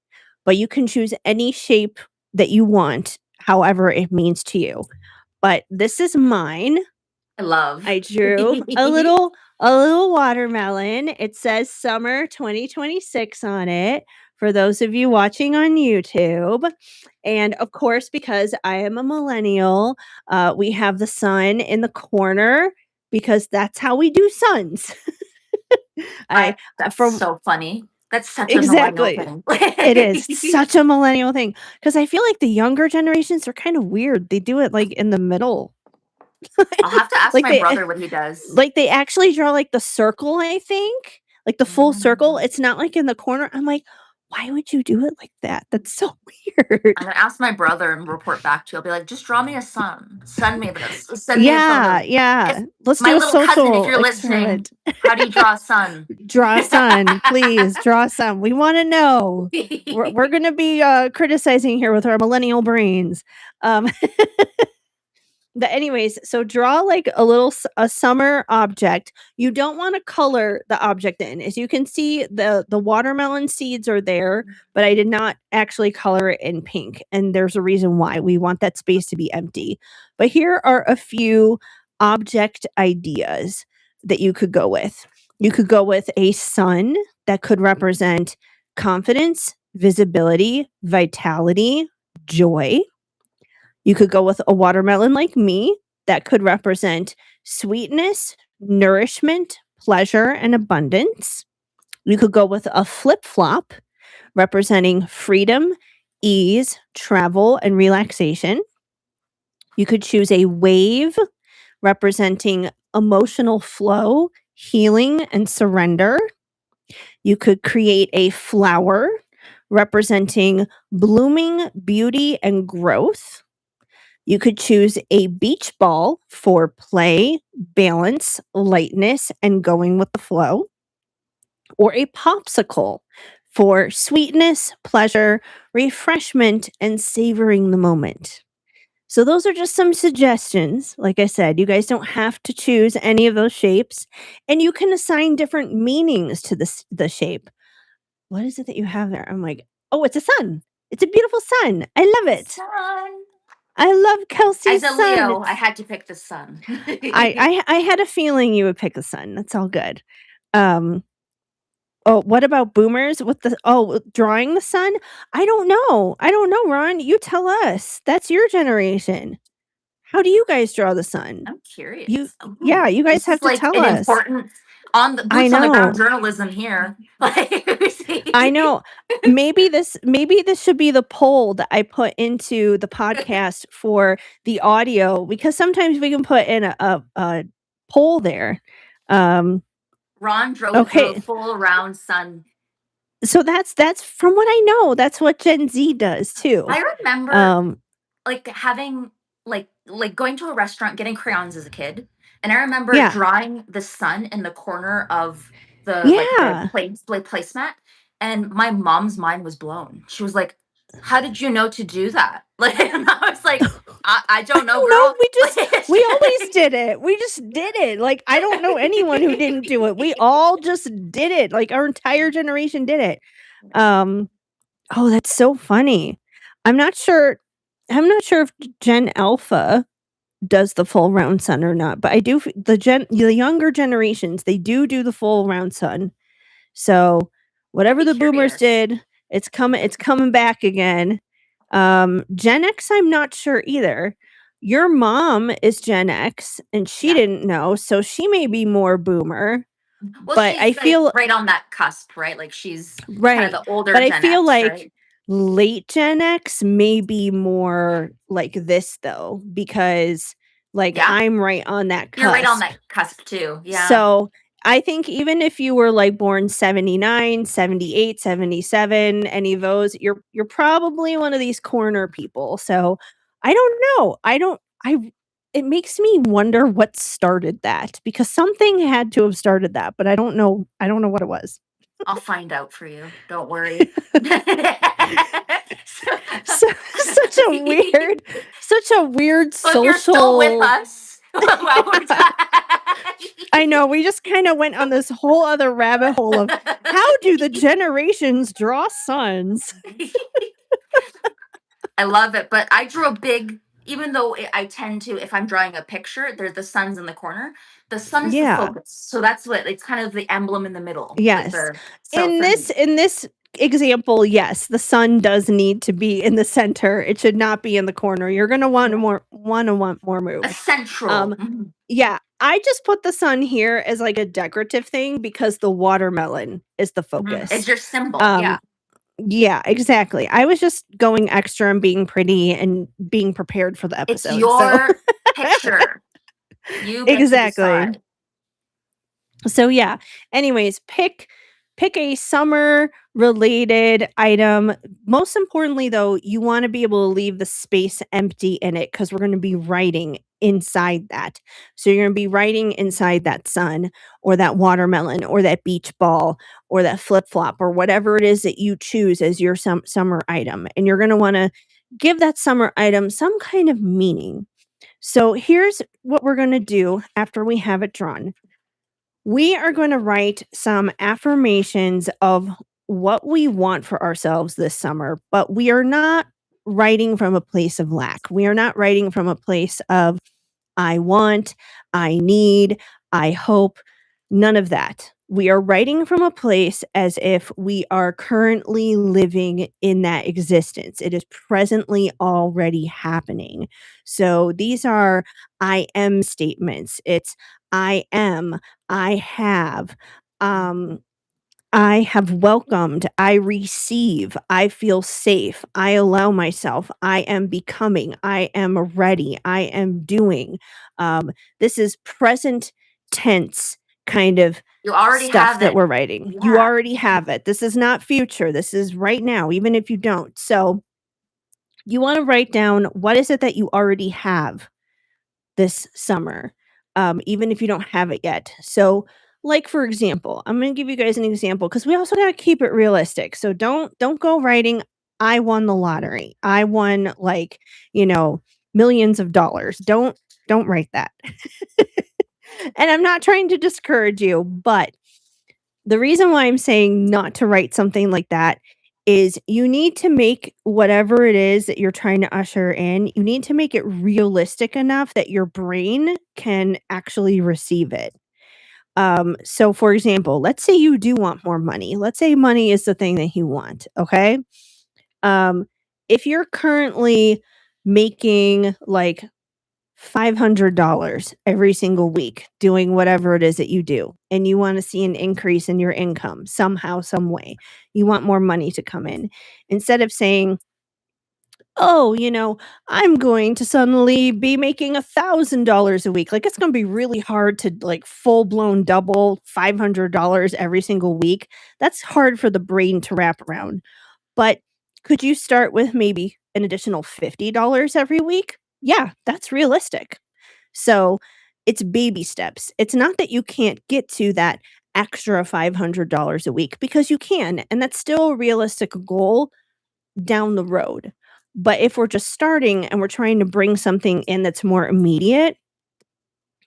But you can choose any shape that you want, however it means to you. But this is mine. I love. I drew a little watermelon. It says summer 2026 on it for those of you watching on YouTube. And of course, because I am a millennial, we have the sun in the corner because that's how we do suns. I That's from so funny. That's such a millennial Exactly. thing. It is such a millennial thing because I feel like the younger generations are kind of weird. They do it like in the middle. I'll have to ask like my they brother what he does. Like, they actually draw, like, the circle, I think, like, the full circle, Mm. it's not, like, in the corner, I'm like, "Why would you do it like that? That's so weird." I'm gonna ask my brother and report back to you. I'll be like, just draw me a sun. Send me this. Send me a Yeah, photo. If yeah, let's my do a little cousin, if social you're listening, experiment. how do you draw a sun? Draw a sun, please, draw a sun, we wanna know. We're gonna be, criticizing here with our millennial brains. Um But anyways, so draw like a summer object. You don't want to color the object in. As you can see, the watermelon seeds are there, but I did not actually color it in pink. And there's a reason why. We want that space to be empty. But here are a few object ideas that you could go with. You could go with a sun that could represent confidence, visibility, vitality, joy. You could go with a watermelon like me that could represent sweetness, nourishment, pleasure, and abundance. You could go with a flip flop representing freedom, ease, travel, and relaxation. You could choose a wave representing emotional flow, healing, and surrender. You could create a flower representing blooming, beauty, and growth. You could choose a beach ball for play, balance, lightness, and going with the flow, or a popsicle for sweetness, pleasure, refreshment, and savoring the moment. So, those are just some suggestions. Like I said, you guys don't have to choose any of those shapes, and you can assign different meanings to the shape. What is it that you have there? I'm like, oh, it's a sun. It's a beautiful sun. I love The it. sun. I love As Kelsey's a sun. Leo, I had to pick the sun. I had a feeling you would pick the sun. That's all good. Um, oh, what about boomers with drawing the sun? I don't know. I don't know, Ron. You tell us. That's your generation. How do you guys draw the sun? I'm You curious. Yeah, Ooh, you guys this have is to like tell an us. important on the I boots on the ground know. journalism here. Like, I know. Maybe this should be the poll that I put into the podcast for the audio, because sometimes we can put in a poll there. Um, Ron drew a okay. full round sun. So that's from what I know, that's what Gen Z does too. I remember Um, like having like going to a restaurant, getting crayons as a kid, and I remember yeah. drawing the sun in the corner of the Yeah. placemat, and my mom's mind was blown. She was like, "How did you know to do that?" Like, and I was like, "I I don't know, don't know, girl." Like, we always did it. We just did it. Like, I don't know anyone who didn't do it. We all just did it. Like, our entire generation did it. Um, oh, that's so funny. I'm not sure I'm not sure if Gen Alpha does the full round sun or not, but I do the younger generations, they do the full round sun. So, I'd whatever be the boomers curious. did, it's coming back again. Gen X, I'm not sure either. Your mom is Gen X, and she Yeah. didn't know, so she may be more boomer, Well, but I she's like feel right on that cusp, right? Like she's kind of right, the older but I Gen feel X, like right? late Gen X may be more like this though, because, like, Yeah. I'm right on that You're right on cusp. that cusp too. Yeah. So, I think even if you were, like, born 79, 78, 77, any of those, you're probably one of these corner people. So, I don't know. I it makes me wonder what started that, because something had to have started that, but I don't know what it was. I'll find out for you. Don't worry. So such a weird such a weird So if you're still with social. us while we're I know, we just kinda went on this whole other rabbit hole of how do the generations draw suns? I love it, but I drew a big. Even though I tend to, if I'm drawing a picture, there's the sun's in the corner. The sun is the Yeah, focus, so that's what it's kind of the emblem in the middle. Like yes. the so In for me, this example, yes, the sun does need to be in the center, it should not be in the corner, you're gonna yeah. want more A room. central. Um, yeah, I just put the sun here as, like, a decorative thing because the watermelon is the It's focus. your symbol. Yeah, Um Yeah, exactly. I was just going extra and being pretty and being prepared for the it's episode, so your picture. You get to exactly. decide. So, yeah, anyways, pick a summer related item. Most importantly, though, you wanna be able to leave the space empty in it, because 'cause we're gonna be writing inside that. So, you're gonna be writing inside that sun, or that watermelon, or that beach ball, or that flip-flop, or whatever it is that you choose as your summer item, and you're gonna wanna give that summer item some kind of meaning. So, here's what we're gonna do after we have it drawn. We are going to write some affirmations of what we want for ourselves this summer, but we are not writing from a place of lack. We are not writing from a place of I want, I need, I hope, none of that. we are writing from a place as if we are currently living in that existence. It is presently already happening. So these are I am statements. It's I am, I have, um, I have welcomed, I receive, I feel safe, I allow myself, I am becoming, I am ready, I am doing. Um, this is present tense kind of You already stuff have that it. we're writing. You Yeah. already have it. This is not future. This is right now, even if you don't. So you want to write down what is it that you already have this summer, even if you don't have it yet. So, like for example, I'm going to give you guys an example because we also got to keep it realistic. So don't go writing I won the lottery. I won like, you know, millions of dollars. Don't write that. And I'm not trying to discourage you, but the reason why I'm saying not to write something like that is you need to make whatever it is that you're trying to usher in, you need to make it realistic enough that your brain can actually receive it. So for example, let's say you do want more money. Let's say money is the thing that you want, okay? Um, if you're currently making like $500 every single week doing whatever it is that you do, and you want to see an increase in your income somehow, some way. You want more money to come in. Instead of saying, "Oh, I'm going to suddenly be making $1,000 a week." Like it's going to be really hard to like full blown double $500 every single week. That's hard for the brain to wrap around. But could you start with maybe an additional $50 every week? Yeah, that's realistic. So it's baby steps. It's not that you can't get to that extra $500 a week because you can, and that's still a realistic goal down the road. But if we're just starting and we're trying to bring something in that's more immediate,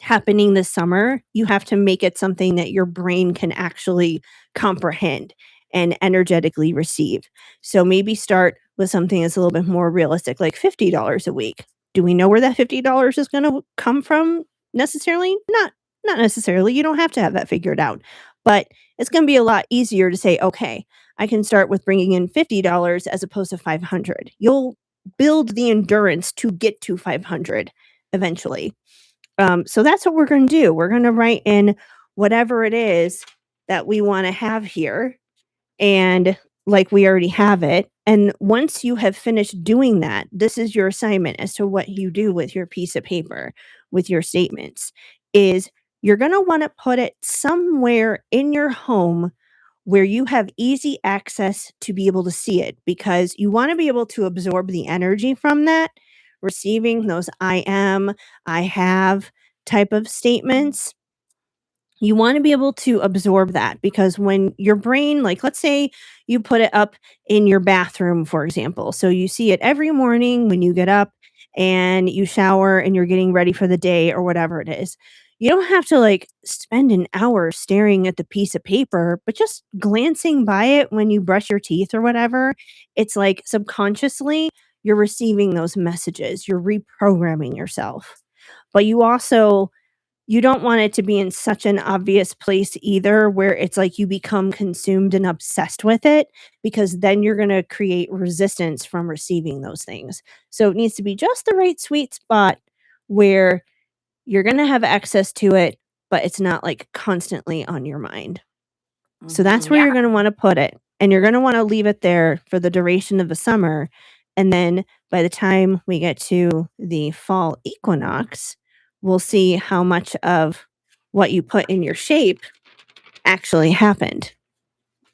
happening this summer, you have to make it something that your brain can actually comprehend and energetically receive. So maybe start with something that's a little bit more realistic, like $50 a week. Do we know where that $50 is going to come from necessarily? Not necessarily. You don't have to have that figured out. But it's going to be a lot easier to say, okay, I can start with bringing in $50 as opposed to 500. You'll build the endurance to get to 500 eventually. So that's what we're going to do. We're going to write in whatever it is that we want to have here, and like we already have it. And once you have finished doing that, this is your assignment as to what you do with your piece of paper, with your statements, is you're going to want to put it somewhere in your home where you have easy access to be able to see it, because you want to be able to absorb the energy from that, receiving those I am, I have type of statements. You want to be able to absorb that, because when your brain, like let's say you put it up in your bathroom, for example. So you see it every morning when you get up and you shower and you're getting ready for the day or whatever it is. You don't have to like spend an hour staring at the piece of paper, but just glancing by it when you brush your teeth or whatever. It's like subconsciously you're receiving those messages, you're reprogramming yourself. But you don't want it to be in such an obvious place either, where it's like you become consumed and obsessed with it, because then you're going to create resistance from receiving those things. So it needs to be just the right sweet spot where you're going to have access to it, but it's not like constantly on your mind. So that's where Yeah. you're going to want to put it. And you're going to want to leave it there for the duration of the summer. And then by the time we get to the fall equinox, we'll see how much of what you put in your shape actually happened.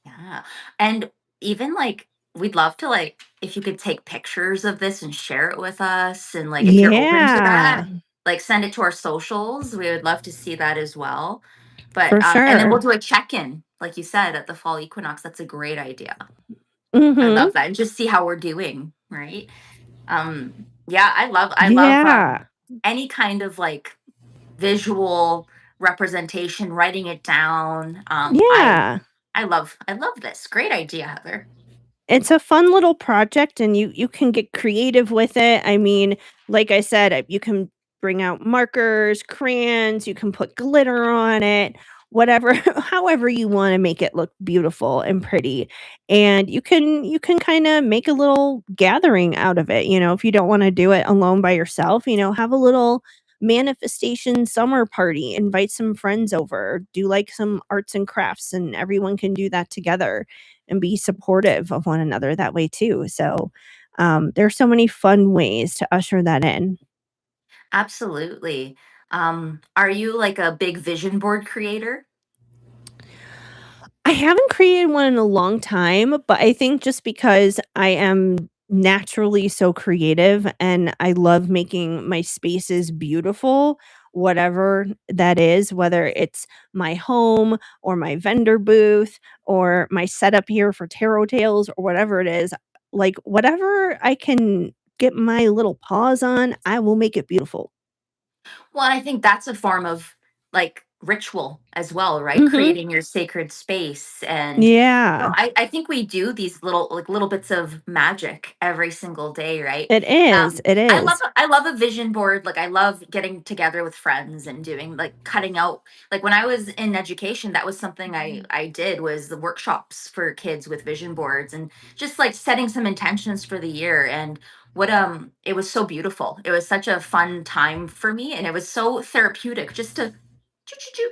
Yeah. And even like we'd love to like if you could take pictures of this and share it with us, and like if you're open to that, Yeah, like send it to our socials. We would love to see that as well. But for and then sure. we'll do a check-in, like you said, at the fall equinox. That's a great idea. I Mhm. love that. And just see how we're doing, right? Yeah, I love Yeah. any kind of like visual representation, writing it down. Yeah. I love this. Great idea, Heather. It's a fun little project, and you can get creative with it. I mean, like I said, you can bring out markers, crayons, you can put glitter on it, whatever however you wanna make it look beautiful and pretty, and you can kinda make a little gathering out of it, if you don't wanna do it alone by yourself, have a little manifestation summer party, invite some friends over, do, like, some arts and crafts, and everyone can do that together and be supportive of one another that way too, so, there's so many fun ways to usher that in. Absolutely. Are you like a big vision board creator? I haven't created one in a long time, but I think just because I am naturally so creative and I love making my spaces beautiful, whatever that is, whether it's my home or my vendor booth or my setup here for tarot tales or whatever it is, like whatever I can get my little paws on, I will make it beautiful. Well, I think that's a form of like ritual as well, right? Mhm. Creating your sacred space. And Yeah. I think we do these little bits of magic every single day, right? It is. It is. I love a vision board. Like I love getting together with friends and doing like cutting out, like when I was in education, that was something I did, was the workshops for kids with vision boards and just like setting some intentions for the year. And what it was so beautiful. It was such a fun time for me, and it was so therapeutic just to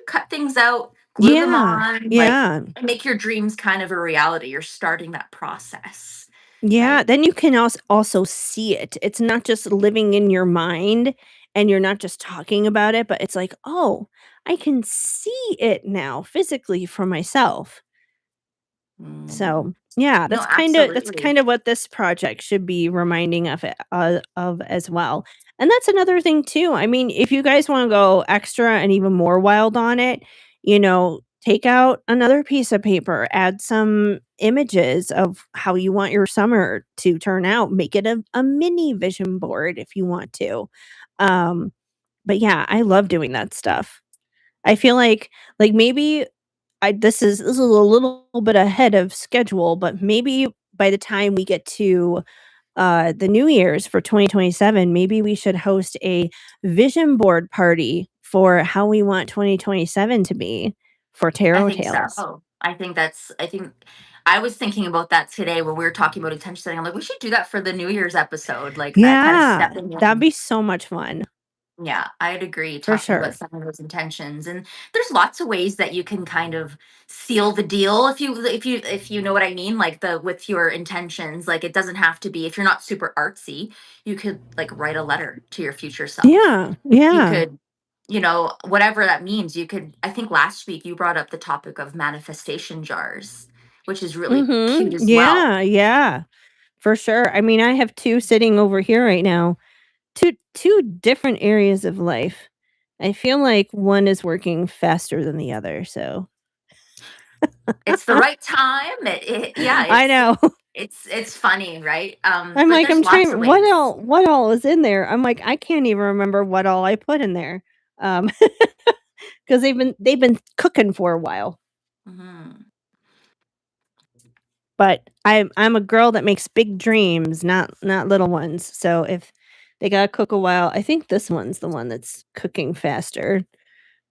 cut things out, glue them Yeah. on, like Yeah. make your dreams kind of a reality. You're starting that process, Yeah, right? then you can also see it. It's not just living in your mind and you're not just talking about it, but it's like, "Oh, I can see it now physically for myself." Mm. So, yeah, No, that's absolutely. kinda what this project should be reminding of as well. And that's another thing too. I mean, if you guys wanna go extra and even more wild on it, take out another piece of paper, add some images of how you want your summer to turn out, make it a mini vision board if you want to. Um, but yeah, I love doing that stuff. I feel like maybe I this is a little bit ahead of schedule, but maybe by the time we get to, the New Year's for 2027, maybe we should host a vision board party for how we want 2027 to be for I tarot think tales. so. I think I was thinking about that today when we were talking about intention setting. I'm like, we should do that for the New Year's episode, like that kind of Yeah, stepping that'd in. be so much fun, Yeah, I'd agree, for talking about sure. some of those intentions. And there's lots of ways that you can kind of seal the deal, if you know what I mean, like the with your intentions. Like it doesn't have to be, if you're not super artsy, you could like write a letter to your future self. Yeah, You yeah. could, whatever that means, you could, I think last week you brought up the topic of manifestation jars, which is really cute Mhm. as well. Yeah, yeah, for sure. I mean, I have 2 sitting over here right now. Two different areas of life. I feel like one is working faster than the other, so It's the right time. Yeah, I know. it's funfunny, right? I'm But like, there's I'm lots of trying ways. what all is in there? I'm like, I can't even remember what all I put in there. Um, because 'cause they've been cooking for a while, Mhm. but I'm a girl that makes big dreams, not little ones, so if they gotta cook a while, I think this one's the one that's cooking faster.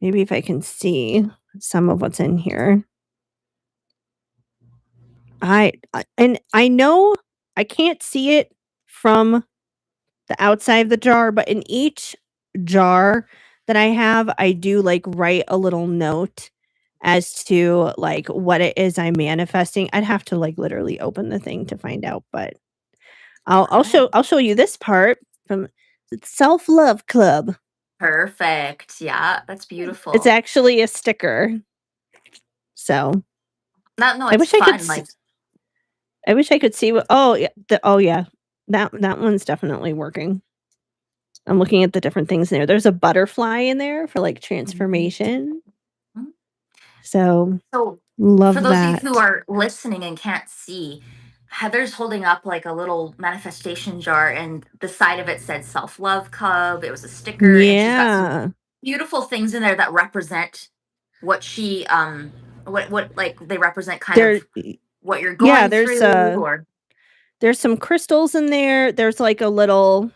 Maybe if I can see some of what's in here. And I know I can't see it from the outside of the jar, but in each jar that I have, I do, like, write a little note as to, like, what it is I'm manifesting. I'd have to, like, literally open the thing to find out, but Okay. I'll show you this part from the Self-Love Club. Perfect. Yeah, that's It's beautiful. actually a sticker, so No, I it's wish I could fun. s Like, I wish I could see what oh, yeah. That one's definitely working. I'm looking at the different things in there. There's a butterfly in there for, like, mhm. transformation, Mhm. so So, for love those of you who that. are listening and can't see, Heather's holding up like a little manifestation jar, and the side of it said Self Love Club. It was a sticker, and she's got some Yeah. beautiful things in there that represent what she, what like they represent kind There of what you're yeah, going through, or there's some crystals in there, there's like a little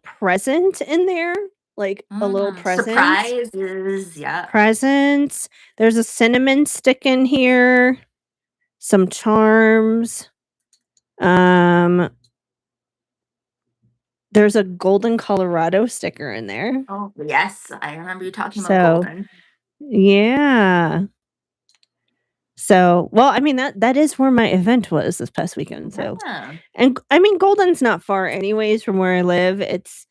present in there. like a little presents. Surprises, yeah. Presents. There's a cinnamon stick in here, some charms. Um, there's a golden Colorado sticker in there. Oh, yes, I remember you talking about So, golden. yeah. So, well, I mean that is where my event was this past weekend. So, Yeah. and I mean Golden's not far anyways from where I live. It's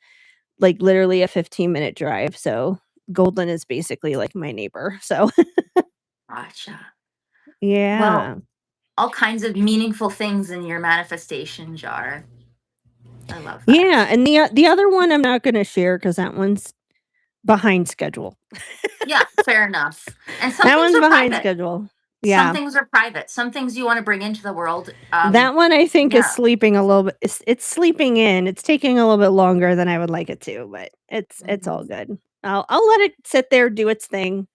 like literally a 15-minute drive. So, Golden is basically like my neighbor. So, Gotcha. Well, yeah. all kinds of meaningful things in your manifestation jar. I love Yeah, that. and the other one I'm not gonna share because that one's behind schedule. Yeah, fair enough. And some That things one's are behind private. schedule. Some Yeah. things are private. Some things you want to bring into the world. That one I think is Yeah. sleeping a little bit it's sleeping in. It's taking a little bit longer than I would like it to, but it's all Mhm. good. I'll let it sit there, do its thing.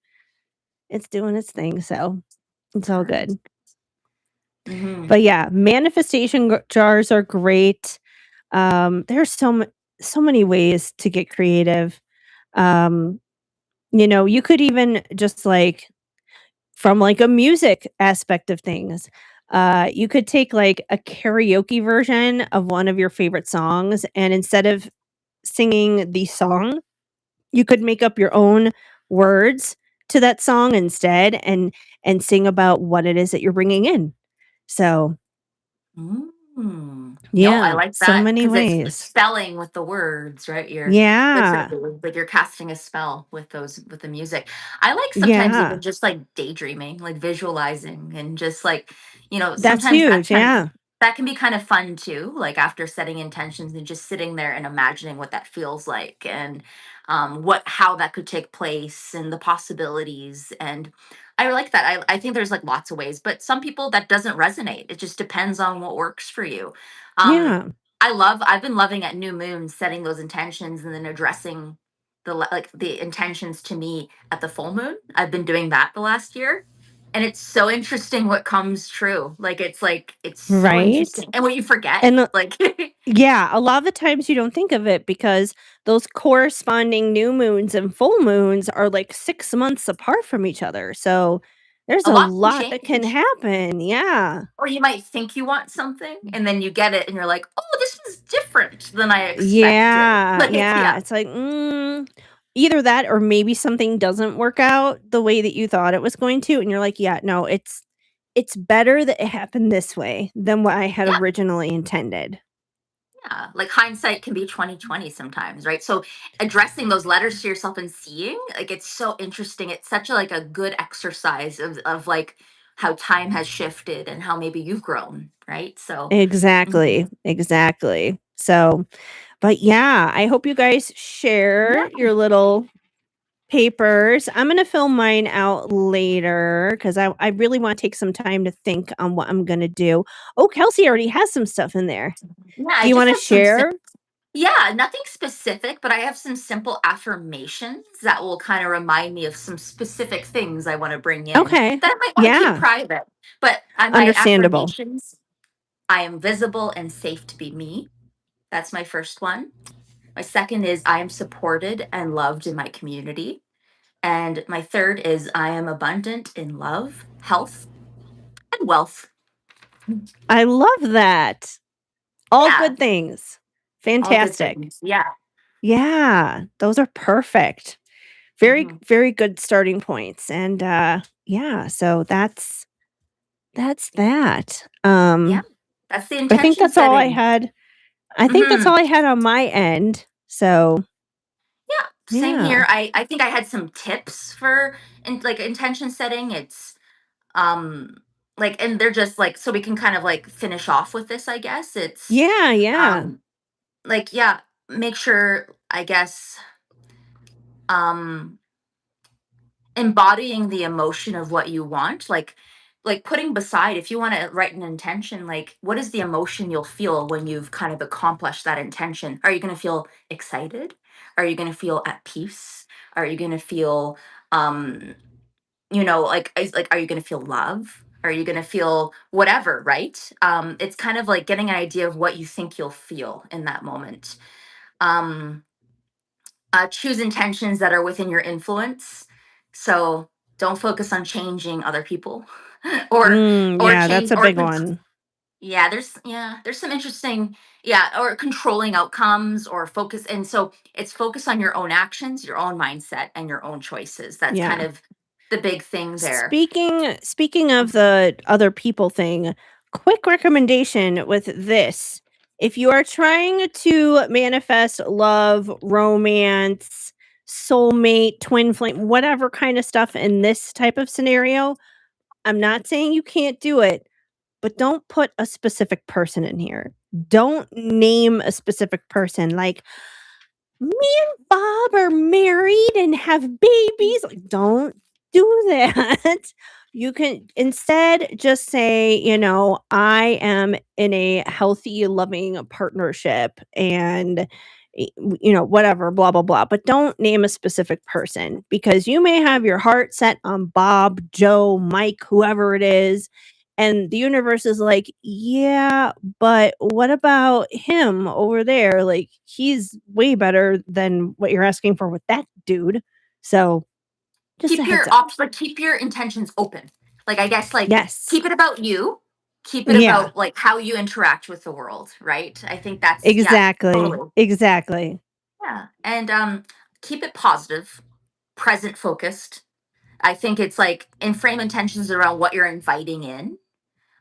It's doing its thing, so it's all Nice. good. Hmm. But yeah, manifestation jars are great. There's so many ways to get creative. Um, you could even just like from like a music aspect of things. You could take like a karaoke version of one of your favorite songs, and instead of singing the song, you could make up your own words to that song instead, and sing about what it is that you're bringing in. So, Mm. No, I yeah, like so that many because it's ways. spelling with the words, right? You're Yeah. literally like you're casting a spell with those with the music. I like sometimes even Yeah. just like daydreaming, like visualizing and just like, That's sometimes huge. Yeah. that can be kind of fun too, like after setting intentions and just sitting there and imagining what that feels like and what how that could take place and the possibilities and I like that. I think there's like lots of ways, but some people that doesn't resonate. It just depends on what works for you. Um, Yeah. I've been loving at new moon setting those intentions and then addressing like the intentions to me at the full moon. I've been doing that the last year. And it's so interesting what comes true. Like it's so Right? interesting. And what you forget, And like yeah, a lot of the times you don't think of it because those corresponding new moons and full moons are like 6 months apart from each other, so there's a a lot can lot that can change. happen, yeah. Or you might think you want something and then you get it and you're like, "Oh, this was different than I expected." Yeah, Like, yeah, yeah. it's like, either that or maybe something doesn't work out the way that you thought it was going to, and you're like, "Yeah, no, it's better that it happened this way than what I had Yeah, originally intended." yeah. Like hindsight can be 2020 sometimes, right? So addressing those letters to yourself and seeing, like it's so interesting. It's such a like a good exercise of like how time has shifted and how maybe you've grown, right? So Exactly, mhm. exactly. So, but yeah, I hope you guys share Yeah. your little papers. I'm gonna fill mine out later because I really want to take some time to think on what I'm gonna do. Oh, Kelsey already has some stuff in there. Yeah, Do I you just want to have some share? yeah, nothing specific, but I have some simple affirmations that will kind of remind me of some specific things I want to bring in Okay. that I might want to keep Yeah. private. But my Understandable. affirmations, I am visible and safe to be me. That's my first one. My second is I am supported and loved in my community. And my third is I am abundant in love, health, and wealth. I love that. All Yeah, good things. all good Fantastic. things. Yeah. Yeah, those are perfect. Very, Mhm. very good starting points. And yeah, so that's that. Yeah. That's the I think intention that's all I setting. had. I think that's Hmm. all I had on my end. So, Yeah, same yeah. here. I think I had some tips for like intention setting. It's um like and they're just like so we can kind of like finish off with this, I guess. It's Yeah, yeah. um like yeah, make sure I guess um embodying the emotion of what you want, like putting beside if you want to write an intention, like what is the emotion you'll feel when you've kind of accomplished that intention? Are you going to feel excited? Are you going to feel at peace? Are you going to feel um like like are you going to feel love? Are you going to feel whatever, right? It's kind of like getting an idea of what you think you'll feel in that moment. um Choose intentions that are within your influence. So don't focus on changing other people, or Yeah, that's change a or big one. there's some interesting, or controlling outcomes or focus. And so it's focus on your own actions, your own mindset, and your own choices. That's kind Yeah. of the big thing there. Speaking of the other people thing, quick recommendation with this. If you are trying to manifest love, romance, soulmate, twin flame, whatever kind of stuff in this type of scenario, I'm not saying you can't do it, but don't put a specific person in here. Don't name a specific person like me and Bob are married and have babies. Like, don't do that. You can instead just say, I am in a healthy, loving partnership and, whatever, blah, blah, blah. But don't name a specific person because you may have your heart set on Bob, Joe, Mike, whoever it is. And the universe is like, yeah, but what about him over there? Like, he's way better than what you're asking for with that dude. So, just a heads up. Keep your intentions open. Like, I guess, like, Yes. keep it about you. Keep it Yeah. about like how you interact with the world, right? I think that's, yeah, Exactly. totally. Exactly. Yeah. And keep it positive, present focused. I think it's like, and frame intentions around what you're inviting in,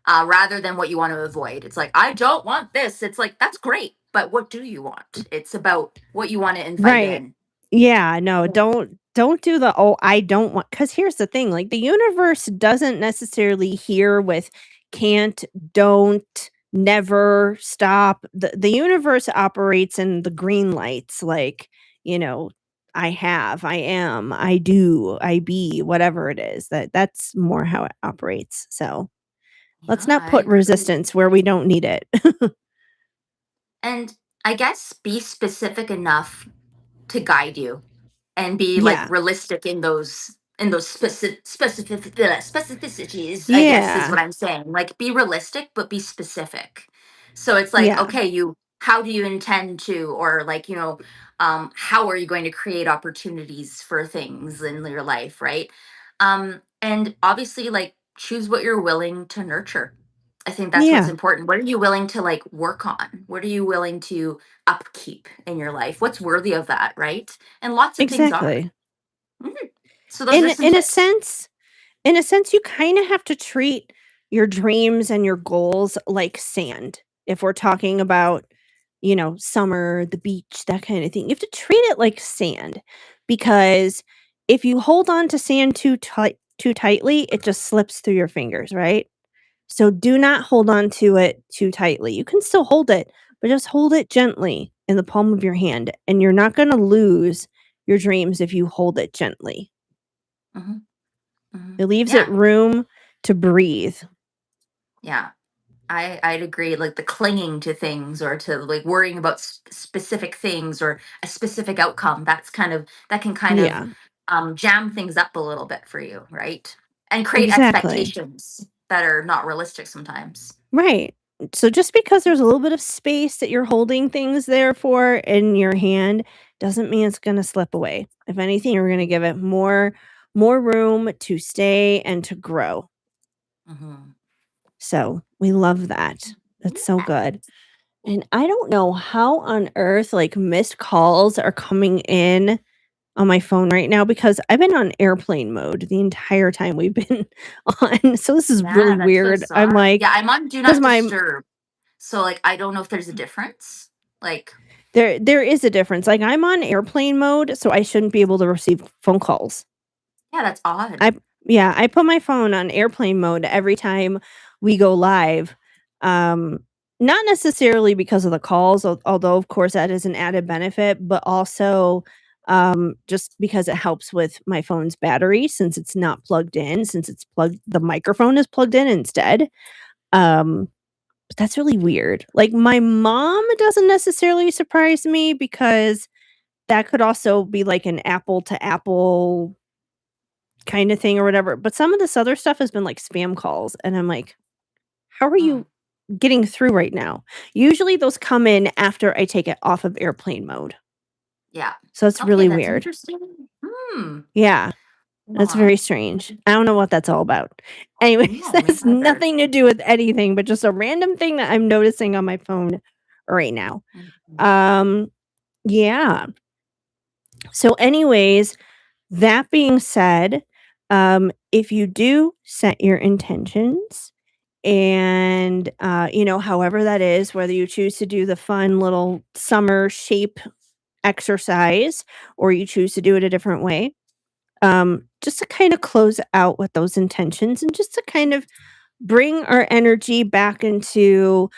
rather than what you want to avoid. It's like, I don't want this. It's like, that's great, but what do you want? It's about what you want to invite Right. in. Yeah, no, don't do the, "Oh, I don't want." Because here's the thing, like, the universe doesn't necessarily hear with can't, don't, never, stop. The universe operates in the green lights, like, you know, I have, I am, I do, I be, whatever it is. That's more how it operates, so, Yeah, let's not I put agree. resistance where we don't need it. And I guess be specific enough to guide you, and be like Yeah. realistic in those specificities, I guess is Yeah. what I'm saying. Like, be realistic but be specific. So it's like, Yeah. okay, you how do you intend to, or like, how are you going to create opportunities for things in your life, right? And obviously, like, choose what you're willing to nurture. I think that's what's Yeah. important. What are you willing to like work on? What are you willing to upkeep in your life? What's worthy of that, right? And lots of things are. Exactly. Mhm. So those are In some in a tips. sense in a sense, you kinda have to treat your dreams and your goals like sand. If we're talking about, summer, the beach, that kinda thing. You have to treat it like sand because if you hold on to sand too tightly, it just slips through your fingers, right? So do not hold on to it too tightly. You can still hold it, but just hold it gently in the palm of your hand, and you're not gonna lose your dreams if you hold it gently. Hmm. Hmm. It leaves it Yeah, room to breathe. yeah. I'd agree. Like the clinging to things, or to like worrying about specific things or a specific outcome. That can kind of Yeah, jam things up a little bit for you, right? And create exactly. expectations that are not realistic sometimes. Right. So just because there's a little bit of space that you're holding things there for in your hand doesn't mean it's gonna slip away. If anything, you're gonna give it more room to stay and to grow. Hmm. So, we love that. That's so Yeah. good. And I don't know how on earth, like, missed calls are coming in on my phone right now because I've been on airplane mode the entire time we've been on. So this is Yeah, really that's weird. I'm bizarre. like, Yeah, I'm on do because not my disturb. So like, I don't know if there's a difference. Like, there is a difference. Like, I'm on airplane mode, so I shouldn't be able to receive phone calls. yeah, that's odd. I Yeah, I put my phone on airplane mode every time we go live. Um, Not necessarily because of the calls, although of course that is an added benefit, but also just because it helps with my phone's battery since it's not plugged in, since the microphone is plugged in instead. Um, but that's really weird. Like my mom doesn't necessarily surprise me because that could also be like an apple to apple kind of thing or whatever, but some of this other stuff has been, like, spam calls, and I'm like, "How are Mm, you getting through right now?" Usually, those come in after I take it off of airplane mode. Yeah. So it's Okay, really that's weird. interesting. Hmm. Yeah, that's Aw. very strange. I don't know what that's all about. Anyways, No, that me has neither. nothing to do with anything, but just a random thing that I'm noticing on my phone right now. Mhm. Um, yeah. So anyways, that being said, if you do set your intentions and, however that is, whether you choose to do the fun little summer shape exercise or you choose to do it a different way, just to kind of close out with those intentions and just to kind of bring our energy back into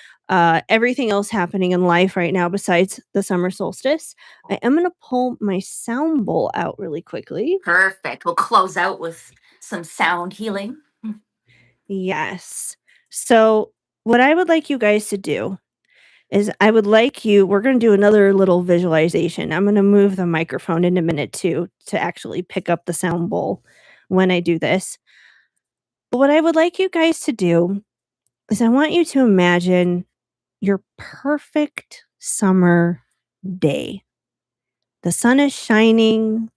everything else happening in life right now besides the summer solstice. I am going to pull my sound bowl out really quickly. Perfect. We'll close out with some sound healing. Yes. So, what I would like you guys to do is we're going to do another little visualization. I'm going to move the microphone in a minute too to actually pick up the sound bowl when I do this. But what I would like you guys to do is I want you to imagine your perfect summer day. The sun is shining,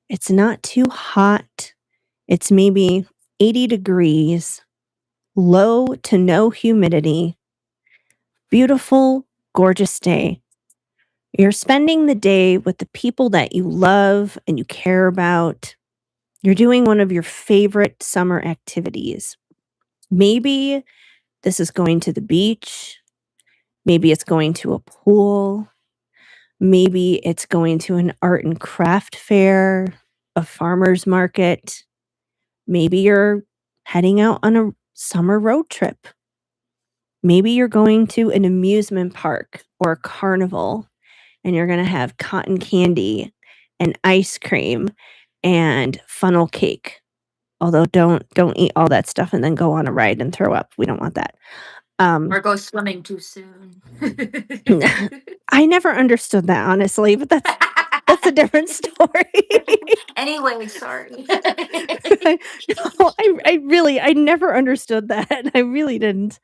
it's not too hot, it's maybe 80 degrees, low to no humidity, beautiful, gorgeous day. You're spending the day with the people that you love and you care about. You're doing one of your favorite summer activities. Maybe this is going to the beach. Maybe it's going to a pool. Maybe it's going to an art and craft fair, a farmer's market. Maybe you're heading out on a summer road trip. Maybe you're going to an amusement park or a carnival and you're going to have cotton candy and ice cream and funnel cake. Although don't eat all that stuff and then go on a ride and throw up. We don't want that. Um Or go swimming too soon. I never understood that honestly, but that's a different story. Anyway, sorry. No, I never understood that. I really didn't.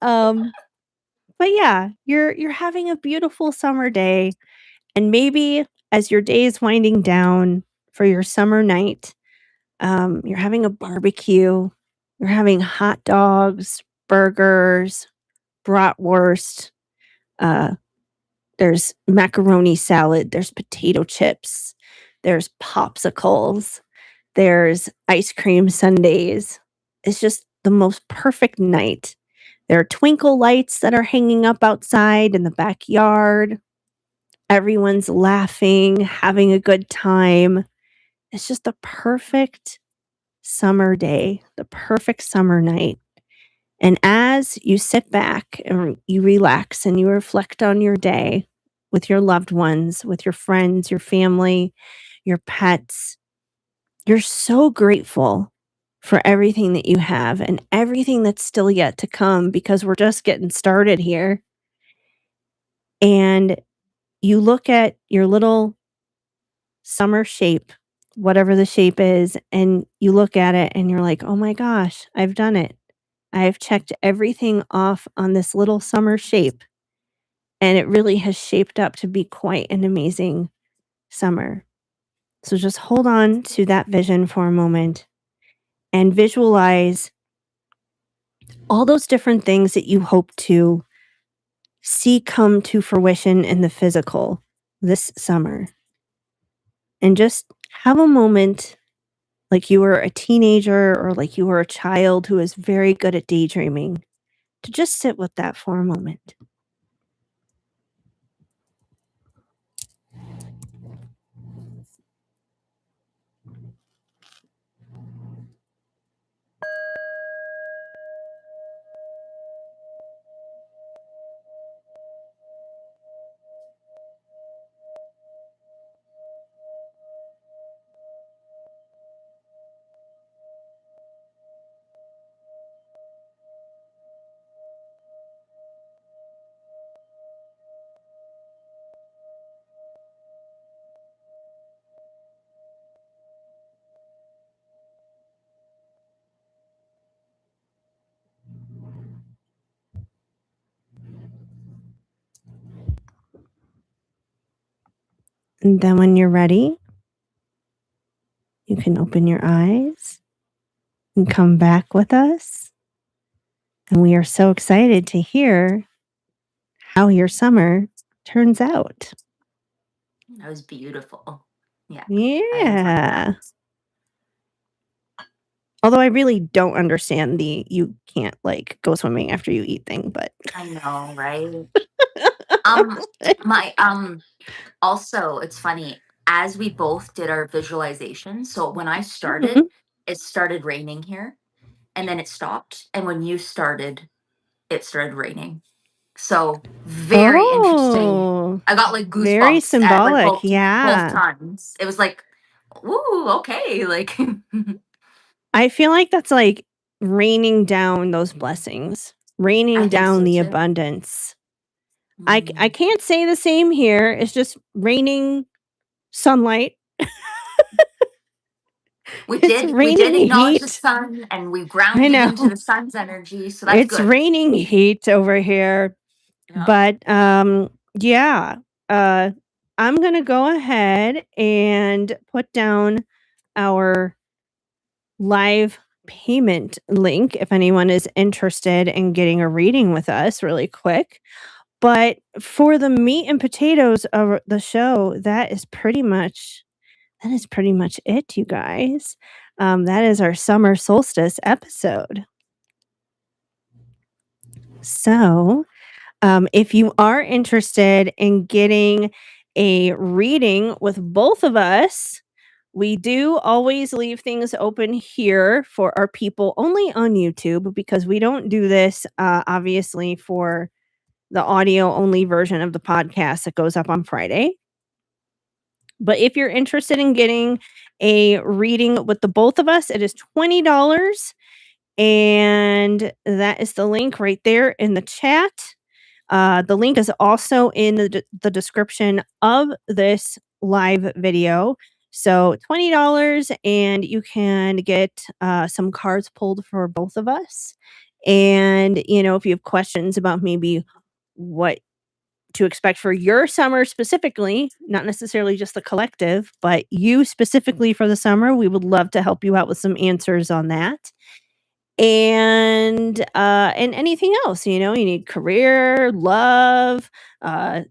Um, but yeah, you're having a beautiful summer day, and maybe as your day is winding down for your summer night, you're having a barbecue, you're having hot dogs, burgers, bratwurst, uh, there's macaroni salad, there's potato chips, there's popsicles, there's ice cream sundaes. It's just the most perfect night. There are twinkle lights that are hanging up outside in the backyard. Everyone's laughing, having a good time. It's just the perfect summer day, the perfect summer night. And as you sit back and you relax and you reflect on your day with your loved ones, with your friends, your family, your pets, you're so grateful for everything that you have and everything that's still yet to come because we're just getting started here. And you look at your little summer shape, whatever the shape is, and you look at it and you're like, oh my gosh, I've done it. I've checked everything off on this little summer shape, and it really has shaped up to be quite an amazing summer. So just hold on to that vision for a moment and visualize all those different things that you hope to see come to fruition in the physical this summer. And just have a moment like you were a teenager or like you were a child who is very good at daydreaming to just sit with that for a moment. And then when you're ready, you can open your eyes and come back with us. And we are so excited to hear how your summer turns out. That was beautiful. Yeah, I enjoyed that. Yeah. Although I really don't understand the you can't like go swimming after you eat thing, but I know, right? Um, my also, it's funny, as we both did our visualization. So when I started, Mhm. it started raining here, and then it stopped. And when you started, it started raining. So very interesting. Oh, I got like very goosebumps at like symbolic. both Yeah. times. It was like, ooh, okay, like I feel like that's like raining down those blessings, I raining think down so the too. abundance. I Mm. can't say the same here. It's just raining sunlight. It's We did raining acknowledge the heat. sun and we I grounded into know. the sun's energy, so that's It's good. raining heat over here. Yeah. But yeah. Uh I'm going to go ahead and put down our live payment link if anyone is interested in getting a reading with us really quick. But for the meat and potatoes of the show, that is pretty much it, you guys. That is our summer solstice episode. So, if you are interested in getting a reading with both of us, we do always leave things open here for our people only on YouTube because we don't do this, obviously, for the audio only version of the podcast that goes up on Friday. But if you're interested in getting a reading with the both of us, it is $20. And that is the link right there in the chat. The link is also in the description of this live video. So $20, and you can get some cards pulled for both of us. And, if you have questions about maybe what to expect for your summer specifically, not necessarily just the collective, but you specifically for the summer, we would love to help you out with some answers on that. And anything else, you need career, love,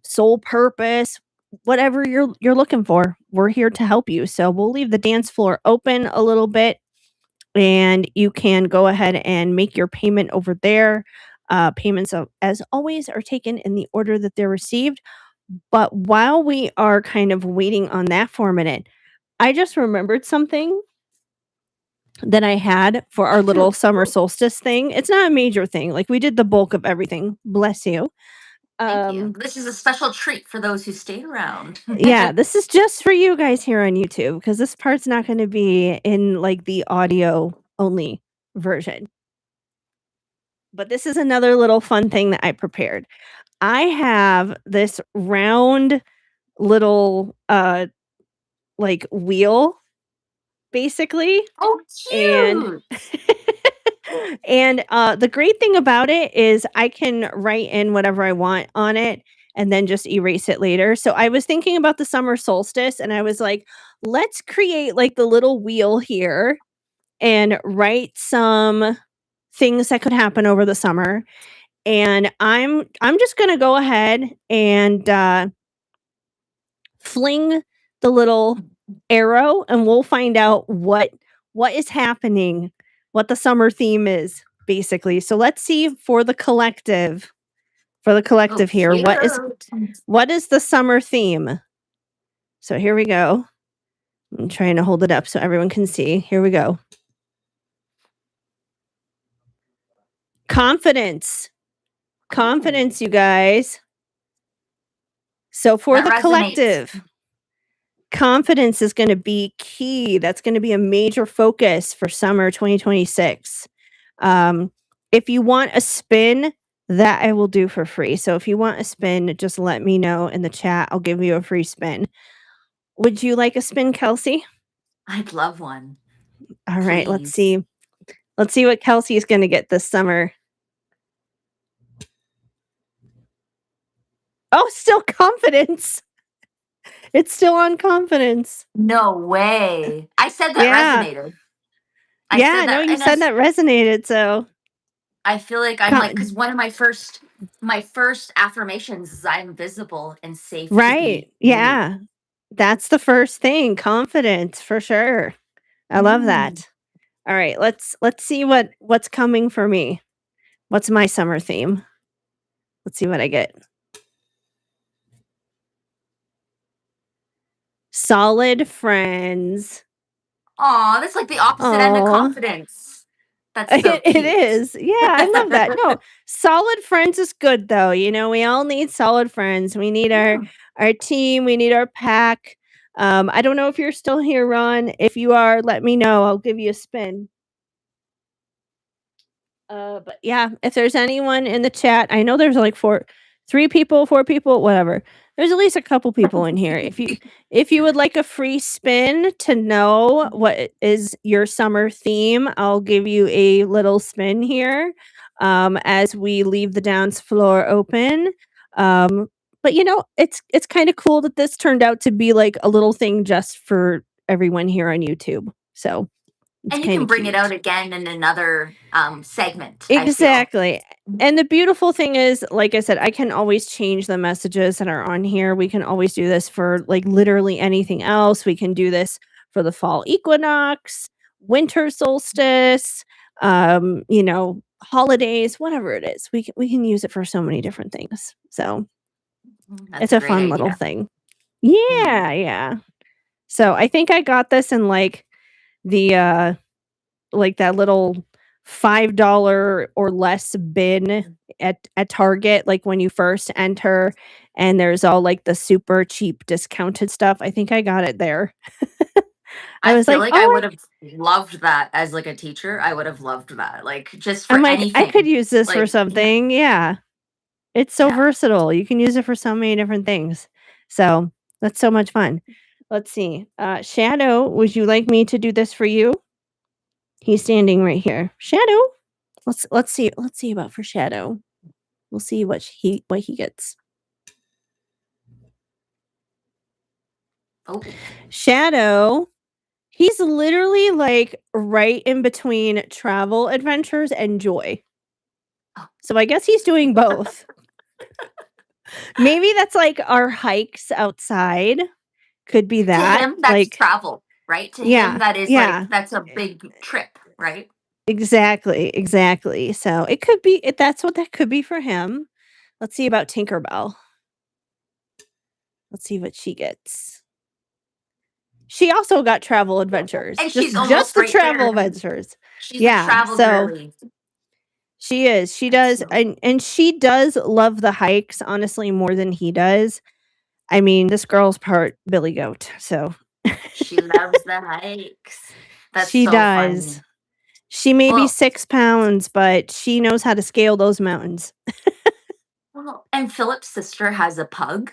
soul purpose, whatever you're looking for, we're here to help you. So we'll leave the dance floor open a little bit, and you can go ahead and make your payment over there. Payments, as always, are taken in the order that they're received. But while we are kind of waiting on that for a minute, I just remembered something that I had for our little Shoot. summer solstice thing. It's not a major thing. Like, we did the bulk of everything. Bless you. Thank you. Um, This is a special treat for those who stayed around. yeah, this is just for you guys here on YouTube because this part's not going to be in like the audio only version. But this is another little fun thing that I prepared. I have this round little like wheel basically. Oh, And cute. the great thing about it is I can write in whatever I want on it and then just erase it later. So I was thinking about the summer solstice and I was like, let's create like the little wheel here and write some things that could happen over the summer. And I'm just going to go ahead and fling the little arrow and we'll find out what is happening, what the summer theme is basically. So let's see for the Oh, collective here, cute. what is the summer theme? So here we go. I'm trying to hold it up so everyone can see. Here we go. Confidence. Ooh, Confidence, you guys. So for that the resonates. collective, confidence is going to be key. That's going to be a major focus for summer 2026. If you want a spin, that I will do for free. So if you want a spin, just let me know in the chat. I'll give you a free spin. Would you like a spin, Kelsey? I'd love one, All right, let's please. see. Let's see what Kelsey is going to get this summer. Oh, still confidence. It's still on confidence. No way. I said that Yeah. resonated. I Yeah, said no, that, you and said that resonated, so I feel like I'm like, co because one of my first affirmations is I'm visible and safe to right, be me. yeah. That's the first thing, confidence, for sure. I love Mm. that. Alright, let's see what's coming for me. What's my summer theme? Let's see what I get. Solid friends. Aw, that's like the opposite end of Oh. confidence. That's so It cute. is. Yeah, I love that. No, solid friends is good though, we all need solid friends. We need Yeah. our team, we need our pack. I don't know if you're still here, Ron. If you are, let me know. I'll give you a spin. But yeah, if there's anyone in the chat, I know there's like 3 people, 4 people, whatever. There's at least a couple people in here. If you would like a free spin to know what is your summer theme, I'll give you a little spin here, as we leave the dance floor open. Um, but it's kind of cool that this turned out to be like a little thing just for everyone here on YouTube. So it's And you kind can of bring it out cute. again in another segment, I feel. Exactly. And the beautiful thing is, like I said, I can always change the messages that are on here. We can always do this for like literally anything else. We can do this for the fall equinox, winter solstice, holidays, whatever it is. We can use it for so many different things. So That's it's a a great fun little idea. thing. Mm. Yeah, yeah. So I think I got this in the like that little $5 or less bin at Target, like, when you first enter, and there's all, like, the super cheap discounted stuff. I think I got it there. I I was feel like, like I "Oh, would have loved that as like a teacher. I would have loved that. Like just I'm for like, "I could anything. use this for Like, yeah. something." Yeah. It's so Yeah. versatile. You can use it for so many different things. So, that's so much fun. Let's see. Shadow, would you like me to do this for you? He's standing right here. Shadow? Let's see about for Shadow. We'll see what he gets. Oh. Shadow, he's literally like right in between travel adventures and joy. Oh. So I guess he's doing both. Maybe that's like our hikes outside. Could be To that. him, that's Like, travel, right? To him, yeah, that is like yeah, that's a big trip, right? exactly, exactly. So it could be that's what that could be for him. Let's see about Tinkerbell. Let's see what she gets. She also got travel adventures, And just she's just almost the right travel there. adventures. She's a Yeah, travel so girly. she is, she That's does, so and she does love the hikes, honestly, more than he does. I mean, this girl's part Billy Goat, so she loves the hikes. That's she so does. funny. She may be Well, 6 pounds, but she knows how to scale those mountains. and Philip's sister has a pug,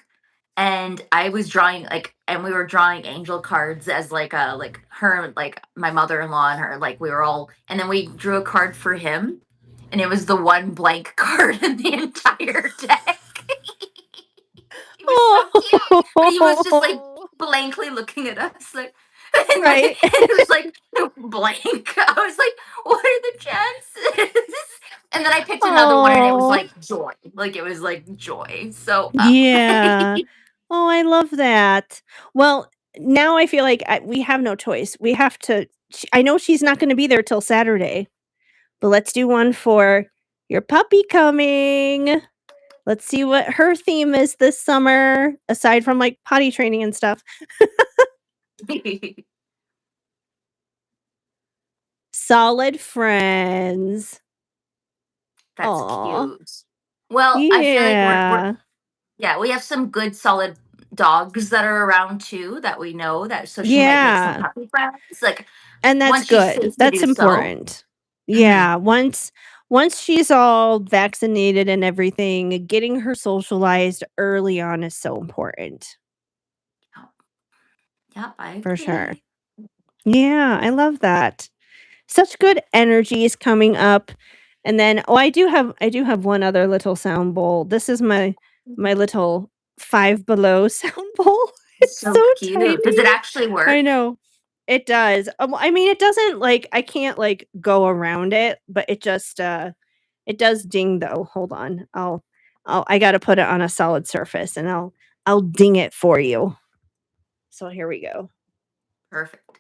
and I was drawing like, and we were drawing angel cards as like a like her like my mother-in-law and her like we were all, and then we drew a card for him, and it was the one blank card in the entire deck. He was so cute, but he was just like Oh, blankly looking at us, like, and then right. and it was like blank. I was like, "What are the chances?" And then I picked another one, and it was Oh, like joy, like it was like joy. So, yeah. Oh, I love that. Well, now I feel like we have no choice. We have to I know she's not gonna be there till Saturday, but let's do one for your puppy coming. Let's see what her theme is this summer, aside from, like, potty training and stuff. Solid friends. that's Aw. cute. Well, I feel like we're Yeah. yeah, we have some good solid dogs that are around too that we know that, so she might make some Yeah. puppy friends. Like And that's once she's good. safe to That's do so. important. Mhm. Yeah, once she's all vaccinated and everything, getting her socialized early on is so important, Yep, I for sure. agree. Yeah, I love that. Such good energies coming up. And then I do have one other little sound bowl. This is my little Five Below sound bowl. It's So so cute. Does it tiny. actually I work? know. It does. I mean, it doesn't, like I can't, like, go around it, but it just, it does ding, though. Hold on. I gotta put it on a solid surface, and I'll ding it for you. So here we go. Perfect.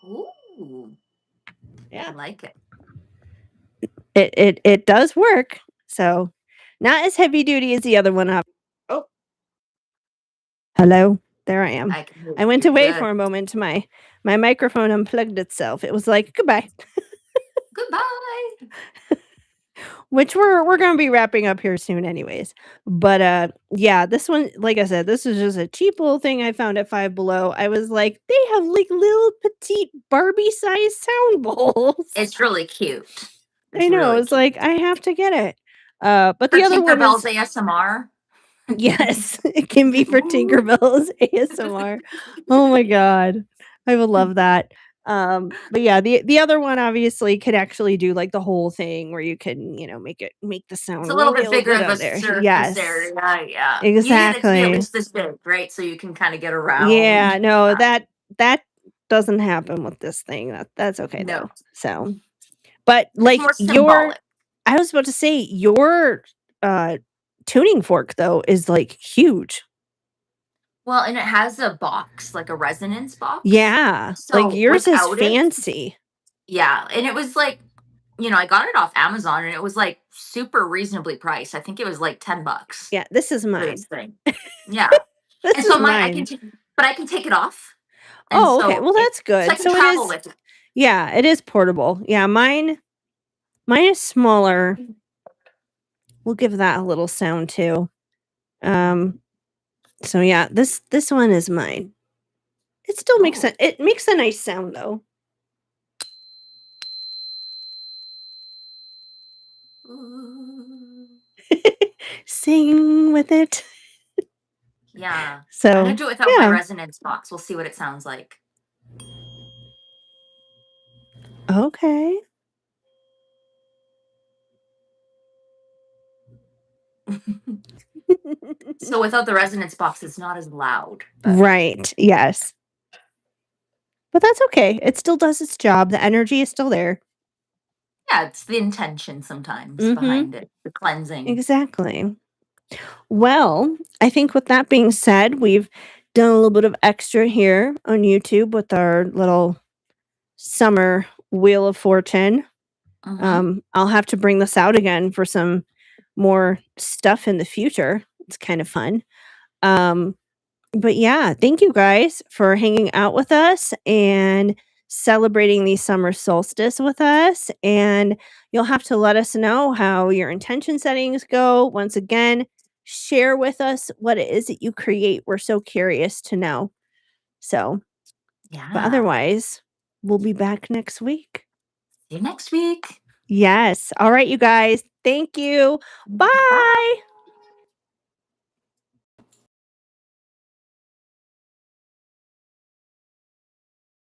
Ooh, I Yeah. like it. It does work. So, not as heavy duty as the other one. Oh, hello. There I am. I can hear I went you away good. for a moment. My microphone unplugged itself. It was like, "Goodbye." Goodbye. Which we're gonna be wrapping up here soon anyways. But, yeah, this one, like I said, this is just a cheap little thing I found at Five Below. I was like, "They have, like, little petite Barbie-sized sound bowls." It's really cute. I It's know, really it's cute. like, I have to get it. But For the other one Tinkerbell's is ASMR. yes, it can be for Ooh. Tinkerbell's ASMR. Oh my god. I would love that. But yeah, the other one obviously could actually do, like, the whole thing where you can, make the It's sound a little bit real bigger good of a on there. surface Yes. area, yeah. You need it to be at Exactly. least this big, right? So you can kind of get around. Yeah, no, that doesn't happen with this thing. That's okay No, though. So, but, it's like, more your symbolic. I was about to say, your, uh, tuning fork, though, is, like, huge. Well, and it has a box, like a resonance box. Yeah, like, So yours is without it, fancy. yeah. And it was like, I got it off Amazon and it was like super reasonably priced. I think it was like $10 Yeah, this is for this mine. thing. Yeah. This And is so mine. but I can take it off. And Oh, okay, so well, that's I good. can So it travel is with it. yeah, it is portable. Yeah, mine is smaller. We'll give that a little sound too. Um, so yeah, this one is mine. It still makes Oh. it makes a nice sound, though. Ooh. Sing with it. Yeah. I'm gonna So, do it without my yeah. resonance box. We'll see what it sounds like. Okay. So without the resonance box, it's not as loud. But Right, yes. But that's okay. It still does its job. The energy is still there. yeah, it's the intention sometimes Mhm. behind it, the cleansing. Exactly. Well, I think with that being said, we've done a little bit of extra here on YouTube with our little summer Wheel of Fortune. Hmm. I'll have to bring this out again for some more stuff in the future. It's kind of fun. Um, but yeah, thank you guys for hanging out with us and celebrating the summer solstice with us. And you'll have to let us know how your intention settings go. Once again, share with us what it is that you create. We're so curious to know. So, but Yeah. otherwise, we'll be back next week. See you next week. Yes. All right, you guys. Thank you. Bye. Bye.